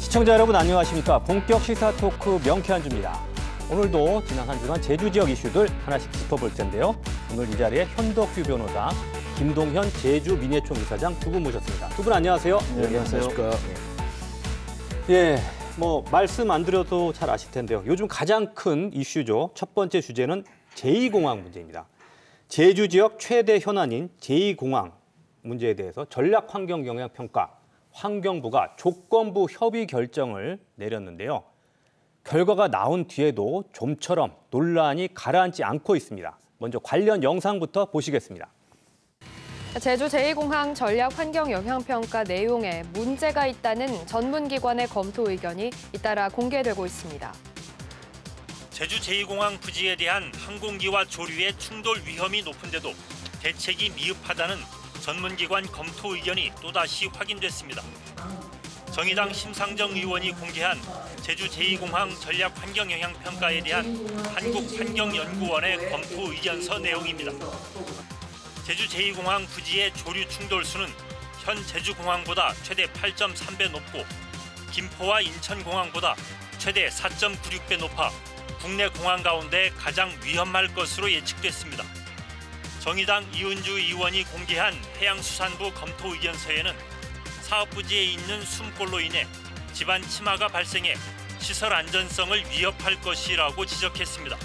시청자 여러분 안녕하십니까. 본격 시사 토크 명쾌한 주입니다. 오늘도 지난 한 주간 제주 지역 이슈들 하나씩 짚어볼 텐데요. 오늘 이 자리에 현덕규 변호사, 김동현 제주 민예총 이사장 두 분 모셨습니다. 두 분 안녕하세요. 네, 안녕하세요. 예, 말씀 안 드려도 잘 아실 텐데요. 요즘 가장 큰 이슈죠. 첫 번째 주제는 제2공항 문제입니다. 제주 지역 최대 현안인 제2공항 문제에 대해서 전략환경영향평가 환경부가 조건부 협의 결정을 내렸는데요. 결과가 나온 뒤에도 좀처럼 논란이 가라앉지 않고 있습니다. 먼저 관련 영상부터 보시겠습니다. 제주 제2공항 전략환경영향평가 내용에 문제가 있다는 전문기관의 검토 의견이 잇따라 공개되고 있습니다. 제주 제2공항 부지에 대한 항공기와 조류의 충돌 위험이 높은데도 대책이 미흡하다는 전문기관 검토 의견이 또다시 확인됐습니다. 정의당 심상정 의원이 공개한 제주 제2공항 전략환경영향평가에 대한 한국환경연구원의 검토 의견서 내용입니다. 제주 제2공항 부지의 조류 충돌수는 현 제주공항보다 최대 8.3배 높고 김포와 인천공항보다 최대 4.96배 높아 국내 공항 가운데 가장 위험할 것으로 예측됐습니다. 정의당 이은주 의원이 공개한 해양수산부 검토 의견서에는 사업 부지에 있는 숨골로 인해 집안 침하가 발생해 시설 안전성을 위협할 것이라고 지적했습니다.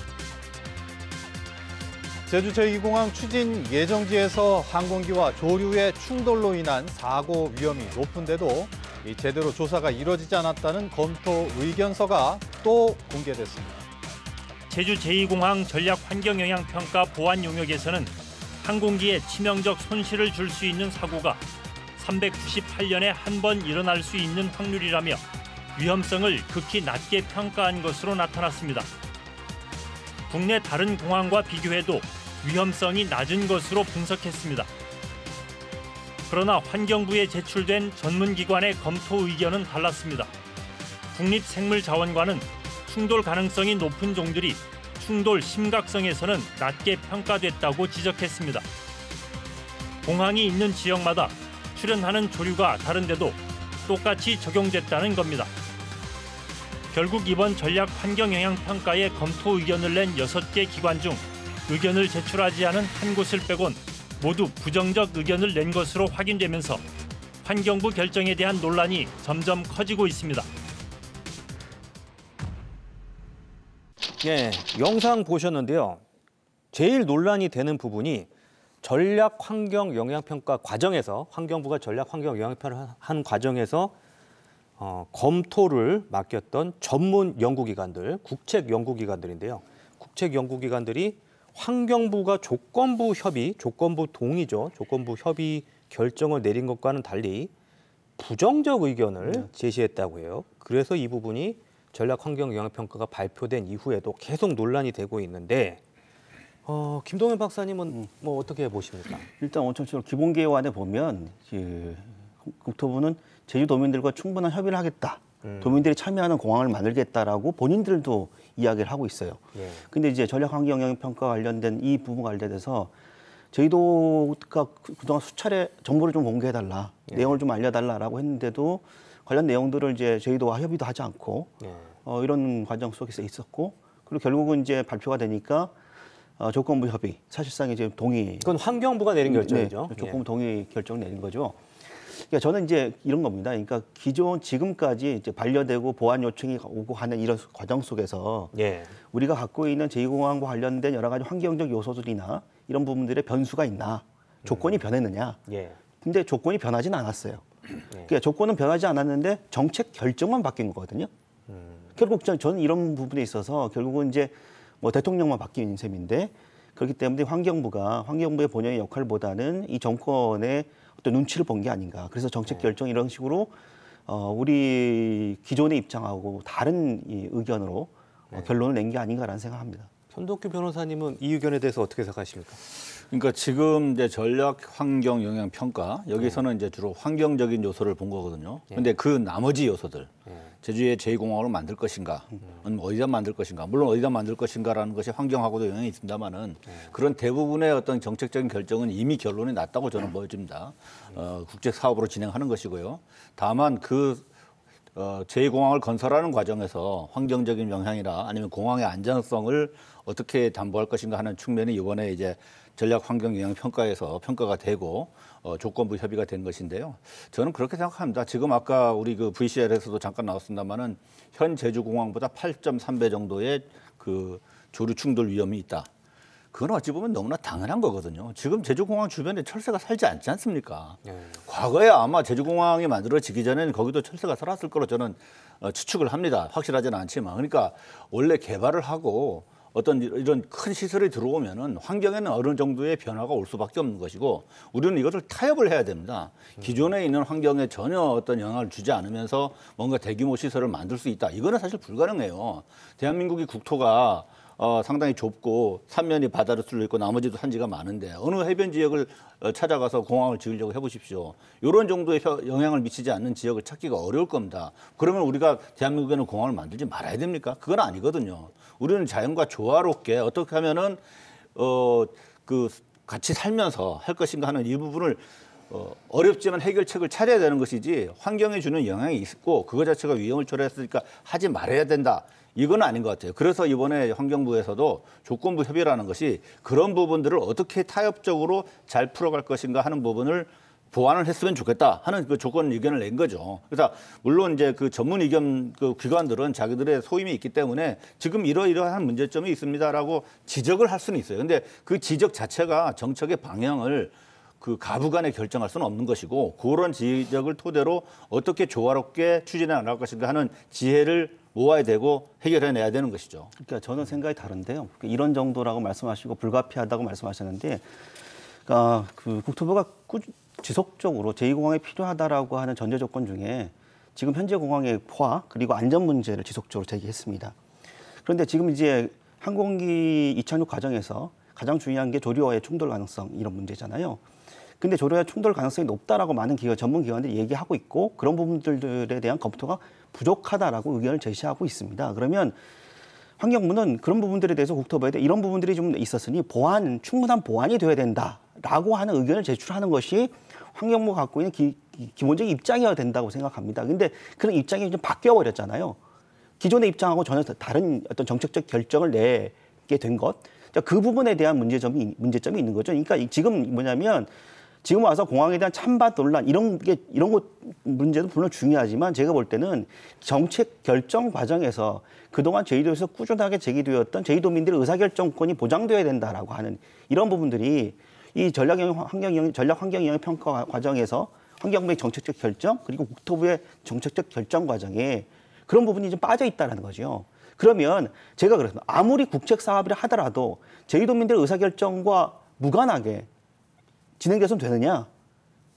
제주 제2공항 추진 예정지에서 항공기와 조류의 충돌로 인한 사고 위험이 높은데도 제대로 조사가 이뤄지지 않았다는 검토 의견서가 또 공개됐습니다. 제주 제2공항 전략환경영향평가 보안 용역에서는 항공기에 치명적 손실을 줄 수 있는 사고가 398년에 한 번 일어날 수 있는 확률이라며 위험성을 극히 낮게 평가한 것으로 나타났습니다. 국내 다른 공항과 비교해도 위험성이 낮은 것으로 분석했습니다. 그러나 환경부에 제출된 전문기관의 검토 의견은 달랐습니다. 국립생물자원관은 충돌 가능성이 높은 종들이 충돌 심각성에서는 낮게 평가됐다고 지적했습니다. 공항이 있는 지역마다 출현하는 조류가 다른데도 똑같이 적용됐다는 겁니다. 결국 이번 전략환경영향평가의 검토 의견을 낸 6개 기관 중 의견을 제출하지 않은 한 곳을 빼곤 모두 부정적 의견을 낸 것으로 확인되면서 환경부 결정에 대한 논란이 점점 커지고 있습니다. 예, 영상 보셨는데요. 제일 논란이 되는 부분이 전략환경영향평가 과정에서 환경부가 전략환경영향평가를 한 과정에서 검토를 맡겼던 전문 연구기관들, 국책연구기관들인데요. 국책연구기관들이 환경부가 조건부 동의죠. 조건부 협의 결정을 내린 것과는 달리 부정적 의견을 제시했다고 해요. 그래서 이 부분이 전략환경영향평가가 발표된 이후에도 계속 논란이 되고 있는데 김동현 박사님은 어떻게 보십니까? 일단 원천적으로 기본계획안에 보면 국토부는 제주도민들과 충분한 협의를 하겠다. 도민들이 참여하는 공항을 만들겠다라고 본인들도 이야기를 하고 있어요. 근데 이제 전략환경영향평가 관련된 이 부분 관련돼서 제주도가 그동안 수차례 정보를 좀 공개해달라, 내용을 좀 알려달라라고 했는데도 관련 내용들을 이제 제주도와 협의도 하지 않고 이런 과정 속에서 있었고, 그리고 결국은 이제 발표가 되니까 조건부 협의, 사실상 이제 동의. 그건 환경부가 내린 결정이죠. 네, 조건부 동의 결정을 내린 거죠. 그러니까 저는 이제 이런 겁니다. 그러니까 지금까지 이제 반려되고 보완 요청이 오고 하는 이런 과정 속에서 우리가 갖고 있는 제2공항과 관련된 여러 가지 환경적 요소들이나 이런 부분들의 변수가 있나, 조건이 변했느냐. 근데 조건이 변하지는 않았어요. 그러니까 조건은 변하지 않았는데 정책 결정만 바뀐 거거든요. 결국 저는 이런 부분에 있어서 결국은 이제 대통령만 바뀐 셈인데, 그렇기 때문에 환경부의 본연의 역할보다는 이 정권의 어떤 눈치를 본 게 아닌가. 그래서 정책 결정 이런 식으로 우리 기존의 입장하고 다른 이 의견으로 결론을 낸 게 아닌가라는 생각합니다. 현덕규 변호사님은 이 의견에 대해서 어떻게 생각하십니까? 그러니까 지금 이제 전략 환경 영향 평가 여기서는 이제 주로 환경적인 요소를 본 거거든요. 근데 그 나머지 요소들 제주에 제2공항으로 만들 것인가, 어디다 만들 것인가, 물론 어디다 만들 것인가라는 것이 환경하고도 영향이 있습니다만은 그런 대부분의 어떤 정책적인 결정은 이미 결론이 났다고 저는 보여집니다. 국제 사업으로 진행하는 것이고요. 다만 그 제2공항을 건설하는 과정에서 환경적인 영향이나 아니면 공항의 안전성을 어떻게 담보할 것인가 하는 측면이 이번에 이제 전략 환경 영향 평가에서 평가가 되고 조건부 협의가 된 것인데요. 저는 그렇게 생각합니다. 지금 아까 우리 그 VCR에서도 잠깐 나왔습니다만은 현 제주공항보다 8.3배 정도의 그 조류 충돌 위험이 있다. 그건 어찌 보면 너무나 당연한 거거든요. 지금 제주공항 주변에 철새가 살지 않지 않습니까? 과거에 아마 제주공항이 만들어지기 전에는 거기도 철새가 살았을 거로 저는 추측을 합니다. 확실하지는 않지만. 그러니까 원래 개발을 하고 어떤 이런 큰 시설이 들어오면은 환경에는 어느 정도의 변화가 올 수밖에 없는 것이고 우리는 이것을 타협을 해야 됩니다. 기존에 있는 환경에 전혀 어떤 영향을 주지 않으면서 뭔가 대규모 시설을 만들 수 있다. 이거는 사실 불가능해요. 대한민국이 국토가 상당히 좁고 삼면이 바다로 뚫려 있고 나머지도 산지가 많은데 어느 해변 지역을 찾아가서 공항을 지으려고 해보십시오. 이런 정도의 영향을 미치지 않는 지역을 찾기가 어려울 겁니다. 그러면 우리가 대한민국에는 공항을 만들지 말아야 됩니까? 그건 아니거든요. 우리는 자연과 조화롭게 어떻게 하면은 그 같이 살면서 할 것인가 하는 이 부분을 어렵지만 해결책을 찾아야 되는 것이지 환경에 주는 영향이 있고 그거 자체가 위험을 초래했으니까 하지 말아야 된다. 이건 아닌 것 같아요. 그래서 이번에 환경부에서도 조건부 협의라는 것이 그런 부분들을 어떻게 타협적으로 잘 풀어갈 것인가 하는 부분을 보완을 했으면 좋겠다 하는 그 조건 의견을 낸 거죠. 그래서 물론 이제 그 전문 의견 그 기관들은 자기들의 소임이 있기 때문에 지금 이러이러한 문제점이 있습니다라고 지적을 할 수는 있어요. 근데 그 지적 자체가 정책의 방향을 그 가부간에 결정할 수는 없는 것이고 그런 지적을 토대로 어떻게 조화롭게 추진해 나갈 것인가 하는 지혜를 모아야 되고 해결해내야 되는 것이죠. 그러니까 저는 생각이 다른데요. 이런 정도라고 말씀하시고 불가피하다고 말씀하셨는데, 그러니까 그 국토부가 지속적으로 제2공항이 필요하다라고 하는 전제 조건 중에 지금 현재 공항의 포화 그리고 안전 문제를 지속적으로 제기했습니다. 그런데 지금 이제 항공기 이착륙 과정에서 가장 중요한 게 조류와의 충돌 가능성 이런 문제잖아요. 근데 조류와 충돌 가능성이 높다라고 많은 전문 기관들이 얘기하고 있고 그런 부분들에 대한 검토가 부족하다라고 의견을 제시하고 있습니다. 그러면 환경부는 그런 부분들에 대해서 국토부에 이런 부분들이 좀 있었으니 충분한 보완이 돼야 된다라고 하는 의견을 제출하는 것이 환경부가 갖고 있는 기본적인 입장이어야 된다고 생각합니다. 근데 그런 입장이 좀 바뀌어 버렸잖아요. 기존의 입장하고 전혀 다른 어떤 정책적 결정을 내게 된 것. 그 부분에 대한 문제점이 있는 거죠. 그러니까 지금 뭐냐면 지금 와서 공항에 대한 찬반 논란 이런 것 문제도 물론 중요하지만 제가 볼 때는 정책 결정 과정에서 그동안 제주도에서 꾸준하게 제기되었던 제주도민들의 의사결정권이 보장돼야 된다라고 하는 이런 부분들이 이 전략 환경 영향 평가 과정에서 환경부의 정책적 결정 그리고 국토부의 정책적 결정 과정에 그런 부분이 좀 빠져 있다는 거죠. 그러면 제가 그래서 아무리 국책 사업을 하더라도 제주도민들의 의사결정과 무관하게 진행돼서는 되느냐?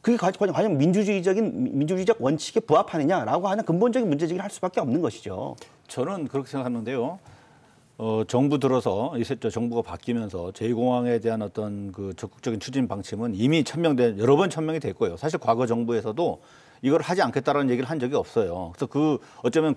그게 과연 민주주의적 원칙에 부합하느냐라고 하는 근본적인 문제제기를 할 수밖에 없는 것이죠. 저는 그렇게 생각하는데요. 정부 들어서 정부가 바뀌면서 제2공항에 대한 어떤 그 적극적인 추진 방침은 이미 여러 번 천명이 됐고요. 사실 과거 정부에서도 이걸 하지 않겠다라는 얘기를 한 적이 없어요. 그래서 어쩌면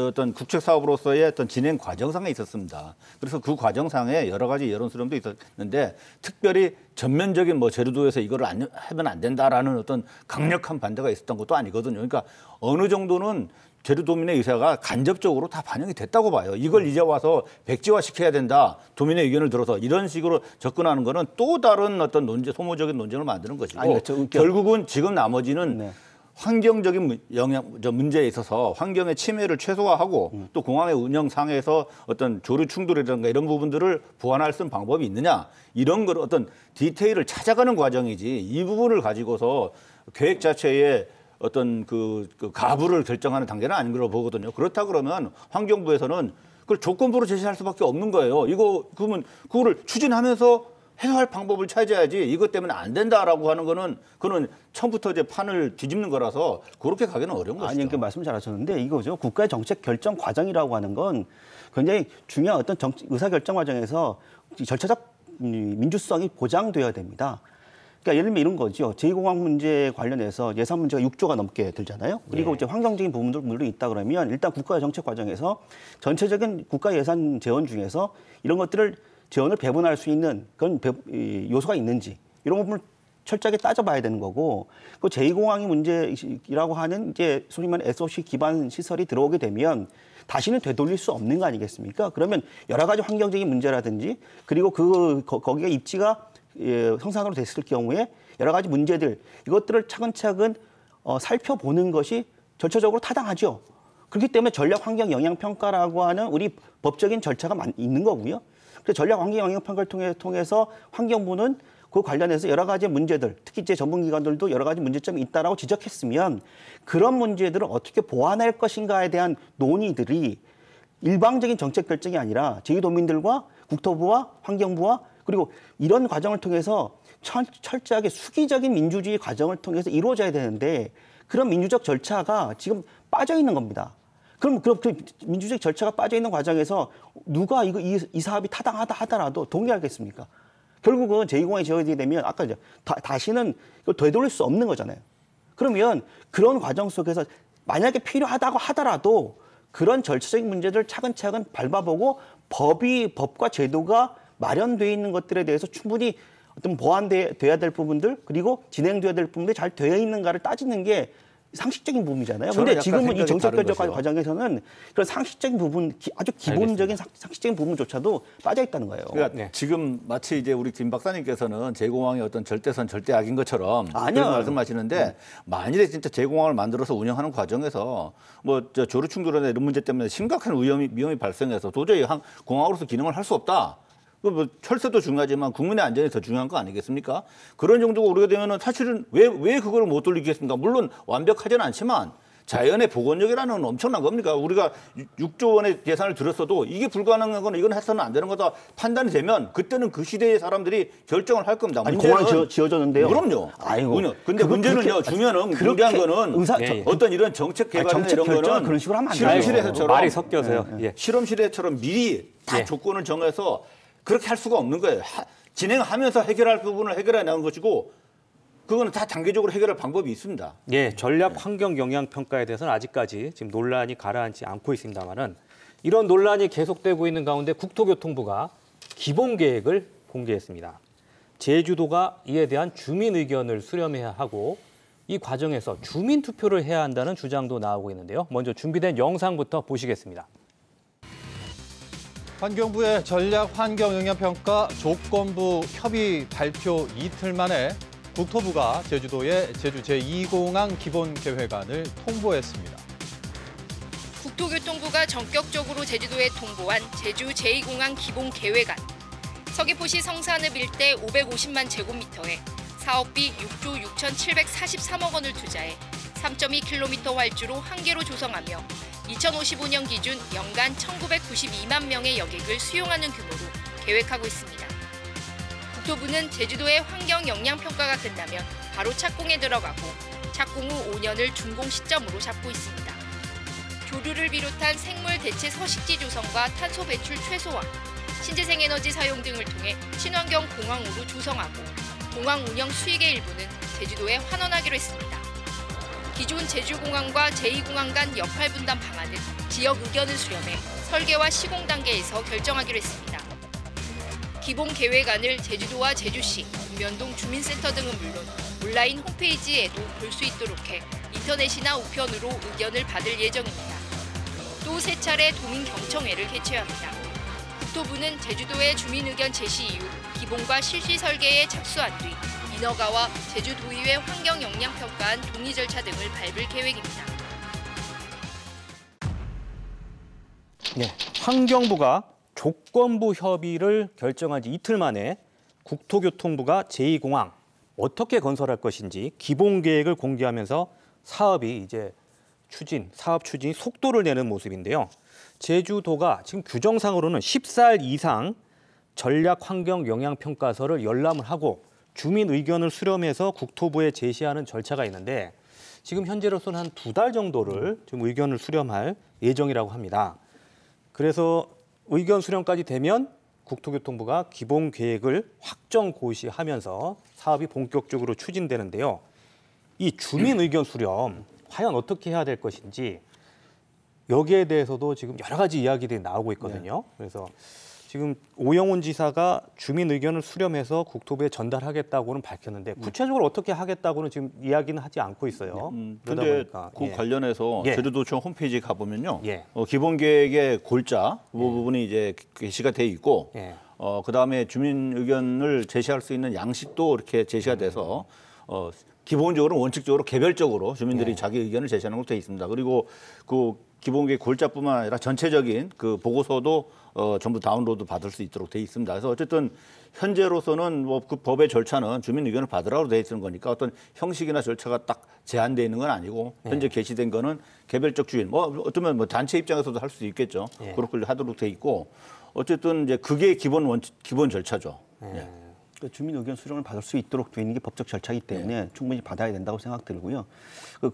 어떤 국책 사업으로서의 어떤 진행 과정상에 있었습니다. 그래서 그 과정상에 여러 가지 여론 수렴도 있었는데 특별히 전면적인 제주도에서 이거를 하면 안 된다라는 어떤 강력한 반대가 있었던 것도 아니거든요. 그러니까 어느 정도는 제주도민의 의사가 간접적으로 다 반영이 됐다고 봐요. 이걸 이제 와서 백지화 시켜야 된다. 도민의 의견을 들어서 이런 식으로 접근하는 거는 또 다른 어떤 소모적인 논쟁을 만드는 것이고 결국은 지금 나머지는 네. 환경적인 문제에 있어서 환경의 침해를 최소화하고 또 공항의 운영상에서 어떤 조류 충돌이라든가 이런 부분들을 보완할 수 있는 방법이 있느냐 이런 걸 어떤 디테일을 찾아가는 과정이지 이 부분을 가지고서 계획 자체에 어떤 그 가부를 결정하는 단계는 아닌 걸로 보거든요. 그렇다 그러면 환경부에서는 그걸 조건부로 제시할 수밖에 없는 거예요. 그러면 그거를 추진하면서 해소할 방법을 찾아야지 이것 때문에 안 된다라고 하는 거는 그거는 처음부터 이제 판을 뒤집는 거라서 그렇게 가기는 어려운 것이죠. 아니, 말씀 잘하셨는데 이거죠. 국가의 정책 결정 과정이라고 하는 건 굉장히 중요한 어떤 의사결정 과정에서 절차적 민주성이 보장돼야 됩니다. 그러니까 예를 들면 이런 거죠. 제2공항 문제 관련해서 예산 문제가 6조가 넘게 들잖아요. 그리고 이제 환경적인 부분도 물론 있다 그러면 일단 국가의 정책 과정에서 전체적인 국가 예산 재원 중에서 이런 것들을 재원을 배분할 수 있는 그런 요소가 있는지 이런 부분을 철저하게 따져봐야 되는 거고, 그 제2공항이 문제라고 하는 이제 소위 말하는 SOC 기반 시설이 들어오게 되면 다시는 되돌릴 수 없는 거 아니겠습니까? 그러면 여러 가지 환경적인 문제라든지 그리고 거기가 입지가 성산으로 됐을 경우에 여러 가지 문제들 이것들을 차근차근 살펴보는 것이 절차적으로 타당하죠. 그렇기 때문에 전략 환경 영향 평가라고 하는 우리 법적인 절차가 있는 거고요. 그래서 전략 환경 영향 평가를 통해서 환경부는 그 관련해서 여러 가지 문제들, 특히 이제 전문기관들도 여러 가지 문제점이 있다라고 지적했으면 그런 문제들을 어떻게 보완할 것인가에 대한 논의들이 일방적인 정책 결정이 아니라 제주도민들과 국토부와 환경부와 그리고 이런 과정을 통해서 철저하게 수기적인 민주주의 과정을 통해서 이루어져야 되는데 그런 민주적 절차가 지금 빠져 있는 겁니다. 그럼 그 민주적 절차가 빠져 있는 과정에서 누가 이 사업이 타당하다 하더라도 동의하겠습니까? 결국은 제2공항이 지어지게 되면 아까 이제 다시는 이걸 되돌릴 수 없는 거잖아요. 그러면 그런 과정 속에서 만약에 필요하다고 하더라도 그런 절차적인 문제들을 차근차근 밟아보고 법과 제도가 마련되어 있는 것들에 대해서 충분히 어떤 보완돼야 될 부분들 그리고 진행돼야 될 부분들이 잘 되어 있는가를 따지는 게 상식적인 부분이잖아요. 그런데 지금은 이 정책 결정 과정에서는 그런 상식적인 부분, 아주 기본적인 상식적인 부분조차도 빠져 있다는 거예요. 그러니까 지금 마치 이제 우리 김 박사님께서는 제공항이 어떤 절대선 절대악인 것처럼 그런 말씀하시는데 만일에 진짜 제공항을 만들어서 운영하는 과정에서 뭐 조류 충돌이나 이런 문제 때문에 심각한 위험이 발생해서 도저히 공항으로서 기능을 할 수 없다. 뭐 철새도 중요하지만 국민의 안전이 더 중요한 거 아니겠습니까? 그런 정도가 오르게 되면은 사실은 왜 그걸 못 돌리겠습니까? 물론 완벽하지는 않지만 자연의 복원력이라는 건 엄청난 겁니까? 우리가 6조 원의 예산을 들였어도 이게 불가능한 거는 이건 해서는 안 되는 거다 판단이 되면 그때는 그 시대의 사람들이 결정을 할 겁니다. 아니, 공항이 지어졌는데요. 그럼요. 아이고. 근데 문제는요. 중요한 거는 어떤 이런 정책 개발이나 이런 거는 그런 식으로 하면 안 돼요. 실험실에서처럼 말이 섞여서요. 예. 실험실에처럼 미리 다 조건을 정해서 그렇게 할 수가 없는 거예요. 진행하면서 해결할 부분을 해결해 나가는 것이고 그거는 다 단계적으로 해결할 방법이 있습니다. 예, 전략 환경 영향 평가에 대해서는 아직까지 지금 논란이 가라앉지 않고 있습니다만은 이런 논란이 계속되고 있는 가운데 국토교통부가 기본 계획을 공개했습니다. 제주도가 이에 대한 주민 의견을 수렴해야 하고 이 과정에서 주민 투표를 해야 한다는 주장도 나오고 있는데요. 먼저 준비된 영상부터 보시겠습니다. 환경부의 전략 환경 영향 평가 조건부 협의 발표 이틀 만에 국토부가 제주도의 제주 제2공항 기본 계획안을 통보했습니다. 국토교통부가 전격적으로 제주도에 통보한 제주 제2공항 기본 계획안. 서귀포시 성산읍 일대 550만 제곱미터에 사업비 6조 6,743억 원을 투자해 3.2km 활주로 한 개로 조성하며 2055년 기준 연간 1,992만 명의 여객을 수용하는 규모로 계획하고 있습니다. 국토부는 제주도의 환경 영향 평가가 끝나면 바로 착공에 들어가고 착공 후 5년을 준공 시점으로 잡고 있습니다. 조류를 비롯한 생물 대체 서식지 조성과 탄소 배출 최소화, 신재생 에너지 사용 등을 통해 친환경 공항으로 조성하고 공항 운영 수익의 일부는 제주도에 환원하기로 했습니다. 기존 제주공항과 제2공항 간 역할 분담 방안은 지역 의견을 수렴해 설계와 시공 단계에서 결정하기로 했습니다. 기본 계획안을 제주도와 제주시, 읍면동 주민센터 등은 물론 온라인 홈페이지에도 볼 수 있도록 해 인터넷이나 우편으로 의견을 받을 예정입니다. 또 세 차례 도민경청회를 개최합니다. 국토부는 제주도의 주민 의견 제시 이후 기본과 실시 설계에 착수한 뒤 인허가와 제주도의회 환경 영향 평가안 동의 절차 등을 밟을 계획입니다. 네, 환경부가 조건부 협의를 결정한 지 이틀 만에 국토교통부가 제2공항 어떻게 건설할 것인지 기본 계획을 공개하면서 사업이 이제 사업 추진이 속도를 내는 모습인데요. 제주도가 지금 규정상으로는 14일 이상 전략 환경 영향 평가서를 열람을 하고 주민 의견을 수렴해서 국토부에 제시하는 절차가 있는데 지금 현재로서는 한 2달 정도를 지금 의견을 수렴할 예정이라고 합니다. 그래서 의견 수렴까지 되면 국토교통부가 기본 계획을 확정 고시하면서 사업이 본격적으로 추진되는데요. 이 주민 의견 수렴 과연 어떻게 해야 될 것인지 여기에 대해서도 지금 여러 가지 이야기들이 나오고 있거든요. 그래서 지금 오영훈 지사가 주민 의견을 수렴해서 국토부에 전달하겠다고는 밝혔는데 구체적으로 어떻게 하겠다고는 지금 이야기는 하지 않고 있어요. 그러다 그런데 보니까, 그 예. 관련해서 예. 제주도청 홈페이지에 가보면요. 예. 기본 계획의 골자 그 부분이 이제 게시가 돼 있고 예. 그다음에 주민 의견을 제시할 수 있는 양식도 이렇게 제시가 돼서 기본적으로 원칙적으로 개별적으로 주민들이 자기 의견을 제시하는 걸로 돼 있습니다. 그리고 그 기본 계획 골자뿐만 아니라 전체적인 그 보고서도 전부 다운로드 받을 수 있도록 돼 있습니다. 그래서 어쨌든 현재로서는 뭐 그 법의 절차는 주민 의견을 받으라고 돼 있는 거니까 어떤 형식이나 절차가 딱 제한돼 있는 건 아니고 현재 게시된 거는 개별적 주인 뭐 어쩌면 뭐 단체 입장에서도 할 수 있겠죠. 그렇게 하도록 돼 있고 어쨌든 이제 그게 기본 절차죠. 예. 그 주민 의견 수렴을 받을 수 있도록 되어 있는 게 법적 절차이기 때문에 충분히 받아야 된다고 생각 들고요.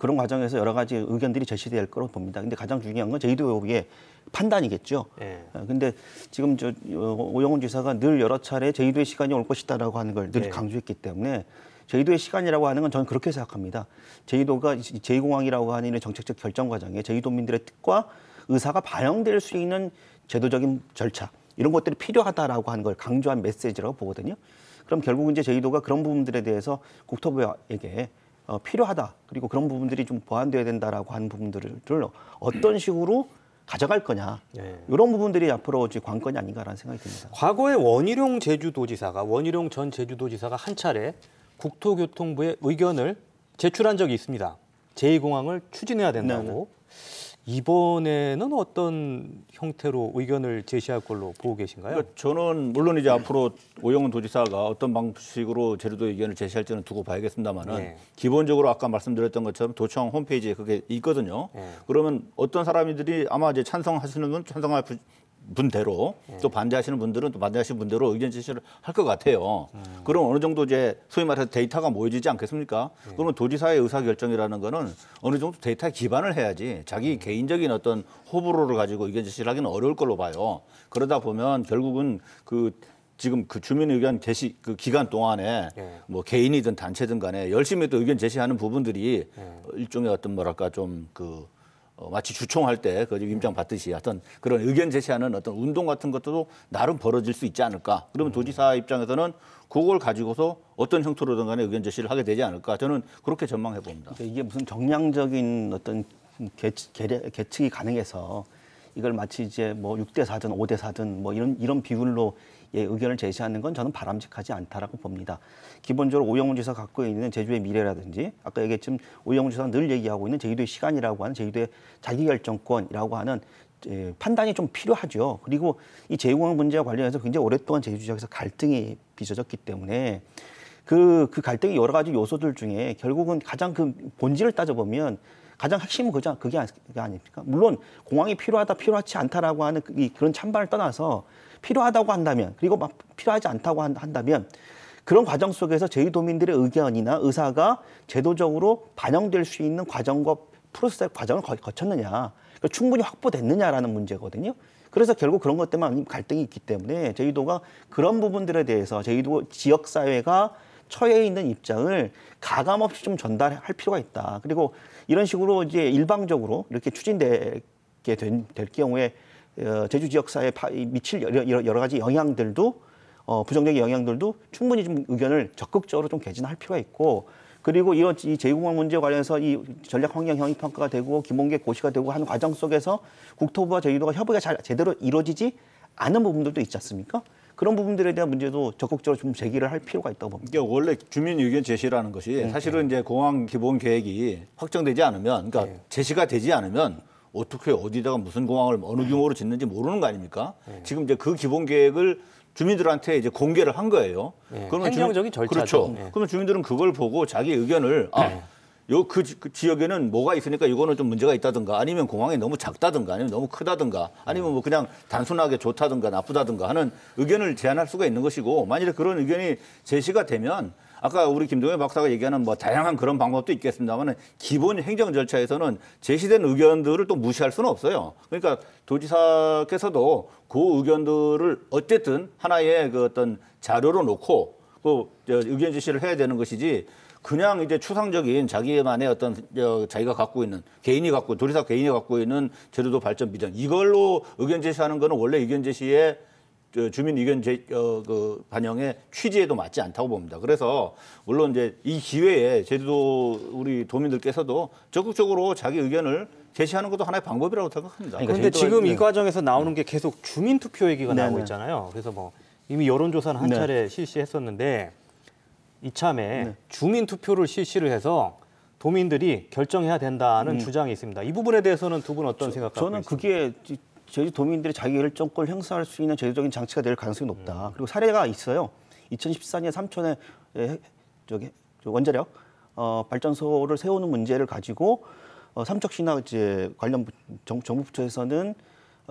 그런 과정에서 여러 가지 의견들이 제시될 거로 봅니다. 근데 가장 중요한 건 제주도의 판단이겠죠. 근데 지금 오영훈 지사가 늘 여러 차례 제주도의 시간이 올 것이다라고 하는 걸 늘 강조했기 때문에 제주도의 시간이라고 하는 건 저는 그렇게 생각합니다. 제주도가 제2공항이라고 하는 정책적 결정 과정에 제주도민들의 뜻과 의사가 반영될 수 있는 제도적인 절차 이런 것들이 필요하다라고 하는 걸 강조한 메시지라고 보거든요. 그럼 결국 이제 제주도가 그런 부분들에 대해서 국토부에게 필요하다. 그리고 그런 부분들이 좀 보완돼야 된다라고 하는 부분들을 어떤 식으로 가져갈 거냐. 이런 부분들이 앞으로 이제 관건이 아닌가라는 생각이 듭니다. 과거에 원희룡 전 제주도지사가 한 차례 국토교통부에 의견을 제출한 적이 있습니다. 제2공항을 추진해야 된다고. 이번에는 어떤 형태로 의견을 제시할 걸로 보고 계신가요? 그러니까 저는 물론 이제 앞으로 오영훈 도지사가 어떤 방식으로 제주도 의견을 제시할지는 두고 봐야겠습니다만은 기본적으로 아까 말씀드렸던 것처럼 도청 홈페이지에 그게 있거든요. 그러면 어떤 사람들이 아마 이제 찬성하시는 분 찬성할 분대로 또 반대하시는 분들은 또 반대하시는 분대로 의견 제시를 할 것 같아요. 그럼 어느 정도 이제 소위 말해서 데이터가 모여지지 않겠습니까? 그러면 도지사의 의사결정이라는 거는 어느 정도 데이터에 기반을 해야지 자기 개인적인 어떤 호불호를 가지고 의견 제시를 하기는 어려울 걸로 봐요. 그러다 보면 결국은 지금 그 주민 의견 제시 그 기간 동안에 뭐 개인이든 단체든 간에 열심히 또 의견 제시하는 부분들이 일종의 어떤 뭐랄까 좀 마치 주총할 때 그 임장 받듯이 어떤 그런 의견 제시하는 어떤 운동 같은 것도 나름 벌어질 수 있지 않을까. 그러면 도지사 입장에서는 그걸 가지고서 어떤 형태로든 간에 의견 제시를 하게 되지 않을까. 저는 그렇게 전망해 봅니다. 그러니까 이게 무슨 정량적인 어떤 계측이 가능해서 이걸 마치 이제 뭐 6대 4든 5대 4든 뭐 이런 비율로 의견을 제시하는 건 저는 바람직하지 않다라고 봅니다. 기본적으로 오영훈 지사가 갖고 있는 제주의 미래라든지 아까 얘기했지만 오영훈 지사가 늘 얘기하고 있는 제주도의 시간이라고 하는 제주도의 자기결정권이라고 하는 판단이 좀 필요하죠. 그리고 이 제2공항 문제와 관련해서 굉장히 오랫동안 제주 지역에서 갈등이 빚어졌기 때문에 그 갈등의 여러 가지 요소들 중에 결국은 가장 그 본질을 따져보면 가장 핵심은 그게 아닙니까? 물론 공항이 필요하지 않다라고 하는 그런 찬반을 떠나서 필요하다고 한다면 그리고 막 필요하지 않다고 한다면 그런 과정 속에서 제주도민들의 의견이나 의사가 제도적으로 반영될 수 있는 과정과 프로세스 과정을 거쳤느냐, 그러니까 충분히 확보됐느냐라는 문제거든요. 그래서 결국 그런 것 때문에 갈등이 있기 때문에 제주도가 그런 부분들에 대해서 제주도 지역사회가 처해 있는 입장을 가감없이 좀 전달할 필요가 있다. 그리고 이런 식으로 이제 일방적으로 이렇게 추진되게 될 경우에 제주 지역사회에 미칠 여러 가지 영향들도 부정적인 영향들도 충분히 좀 의견을 적극적으로 좀 개진할 필요가 있고 그리고 이 제2공항 문제와 관련해서 이 전략환경형이평가가 되고 기본계획 고시가 되고 하는 과정 속에서 국토부와 제주도가 협의가 제대로 이루어지지 않은 부분들도 있지 않습니까? 그런 부분들에 대한 문제도 적극적으로 좀 제기를 할 필요가 있다고 봅니다. 이게 원래 주민 의견 제시라는 것이 사실은 이제 공항 기본 계획이 확정되지 않으면, 그러니까 제시가 되지 않으면 어떻게 어디다가 무슨 공항을 어느 규모로 짓는지 모르는 거 아닙니까? 지금 이제 그 기본 계획을 주민들한테 이제 공개를 한 거예요. 그러면 행정적인 절차죠. 그렇죠. 그러면 주민들은 그걸 보고 자기 의견을 그 지역에는 뭐가 있으니까 이거는 좀 문제가 있다든가 아니면 공항이 너무 작다든가 아니면 너무 크다든가 아니면 뭐 그냥 단순하게 좋다든가 나쁘다든가 하는 의견을 제안할 수가 있는 것이고 만일에 그런 의견이 제시가 되면 아까 우리 김동현 박사가 얘기하는 뭐 다양한 그런 방법도 있겠습니다만 기본 행정 절차에서는 제시된 의견들을 또 무시할 수는 없어요. 그러니까 도지사께서도 그 의견들을 어쨌든 하나의 그 어떤 자료로 놓고 그 의견 제시를 해야 되는 것이지 그냥 이제 추상적인 자기만의 어떤 자기가 갖고 있는 도지사 개인이 갖고 있는 제주도 발전 비전 이걸로 의견 제시하는 거는 원래 의견 제시의 주민 의견 반영의 취지에도 맞지 않다고 봅니다. 그래서 물론 이제 이 기회에 제주도 우리 도민들께서도 적극적으로 자기 의견을 제시하는 것도 하나의 방법이라고 생각합니다. 그런데 지금 이 과정에서 나오는 게 계속 주민 투표 얘기가 나오고 있잖아요. 그래서 뭐 이미 여론조사는 한 차례 실시했었는데 이참에 주민 투표를 실시를 해서 도민들이 결정해야 된다는 주장이 있습니다. 이 부분에 대해서는 두 분 어떤 생각 갖고 저는 있습니까? 그게 제주 도민들이 자기 결정권을 행사할 수 있는 제도적인 장치가 될 가능성이 높다. 그리고 사례가 있어요. 2014년 삼천에 원자력 발전소를 세우는 문제를 가지고 삼척시나 이제 관련 정부 부처에서는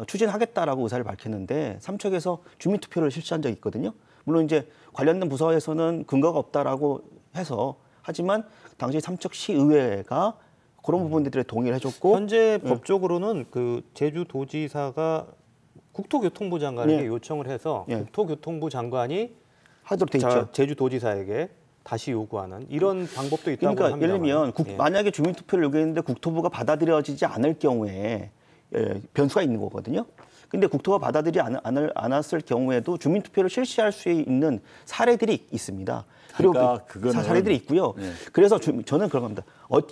추진하겠다라고 의사를 밝혔는데 삼척에서 주민투표를 실시한 적이 있거든요. 물론 이제 관련된 부서에서는 근거가 없다라고 해서 하지만 당시 삼척시 의회가 그런 부분들에 동의를 해줬고 현재 법적으로는 그 제주도지사가 국토교통부 장관에게 요청을 해서 국토교통부 장관이 하도록 돼 있죠. 제주도지사에게 다시 요구하는 이런 방법도 있다고 그러니까 합니다. 예를 들면 만약에 주민투표를 요구했는데 국토부가 받아들여지지 않을 경우에 변수가 있는 거거든요. 근데 국토부가 받아들이지 않았을 경우에도 주민투표를 실시할 수 있는 사례들이 있습니다. 그리고 그러니까 그거는 사례들이 있고요. 그래서 저는 그런 겁니다.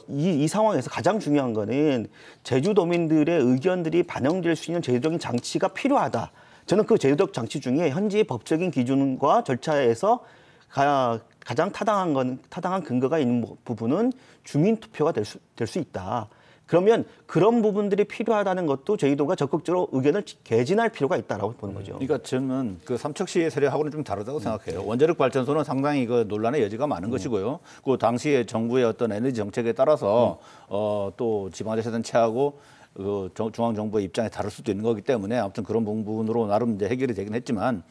이 상황에서 가장 중요한 거는 제주도민들의 의견들이 반영될 수 있는 제도적인 장치가 필요하다. 저는 그 제도적 장치 중에 현지의 법적인 기준과 절차에서 가장 타당한 근거가 있는 부분은 주민투표가 될 수 있다. 그러면 그런 부분들이 필요하다는 것도 제주도가 적극적으로 의견을 개진할 필요가 있다라고 보는 거죠. 그러니까 저는 그 삼척시의 사례하고는 좀 다르다고 생각해요. 원자력 발전소는 상당히 그 논란의 여지가 많은 것이고요. 그 당시에 정부의 어떤 에너지 정책에 따라서 또 지방자치단 체하고 그 중앙 정부의 입장이 다를 수도 있는 거기 때문에 아무튼 그런 부분으로 나름 이제 해결이 되긴 했지만.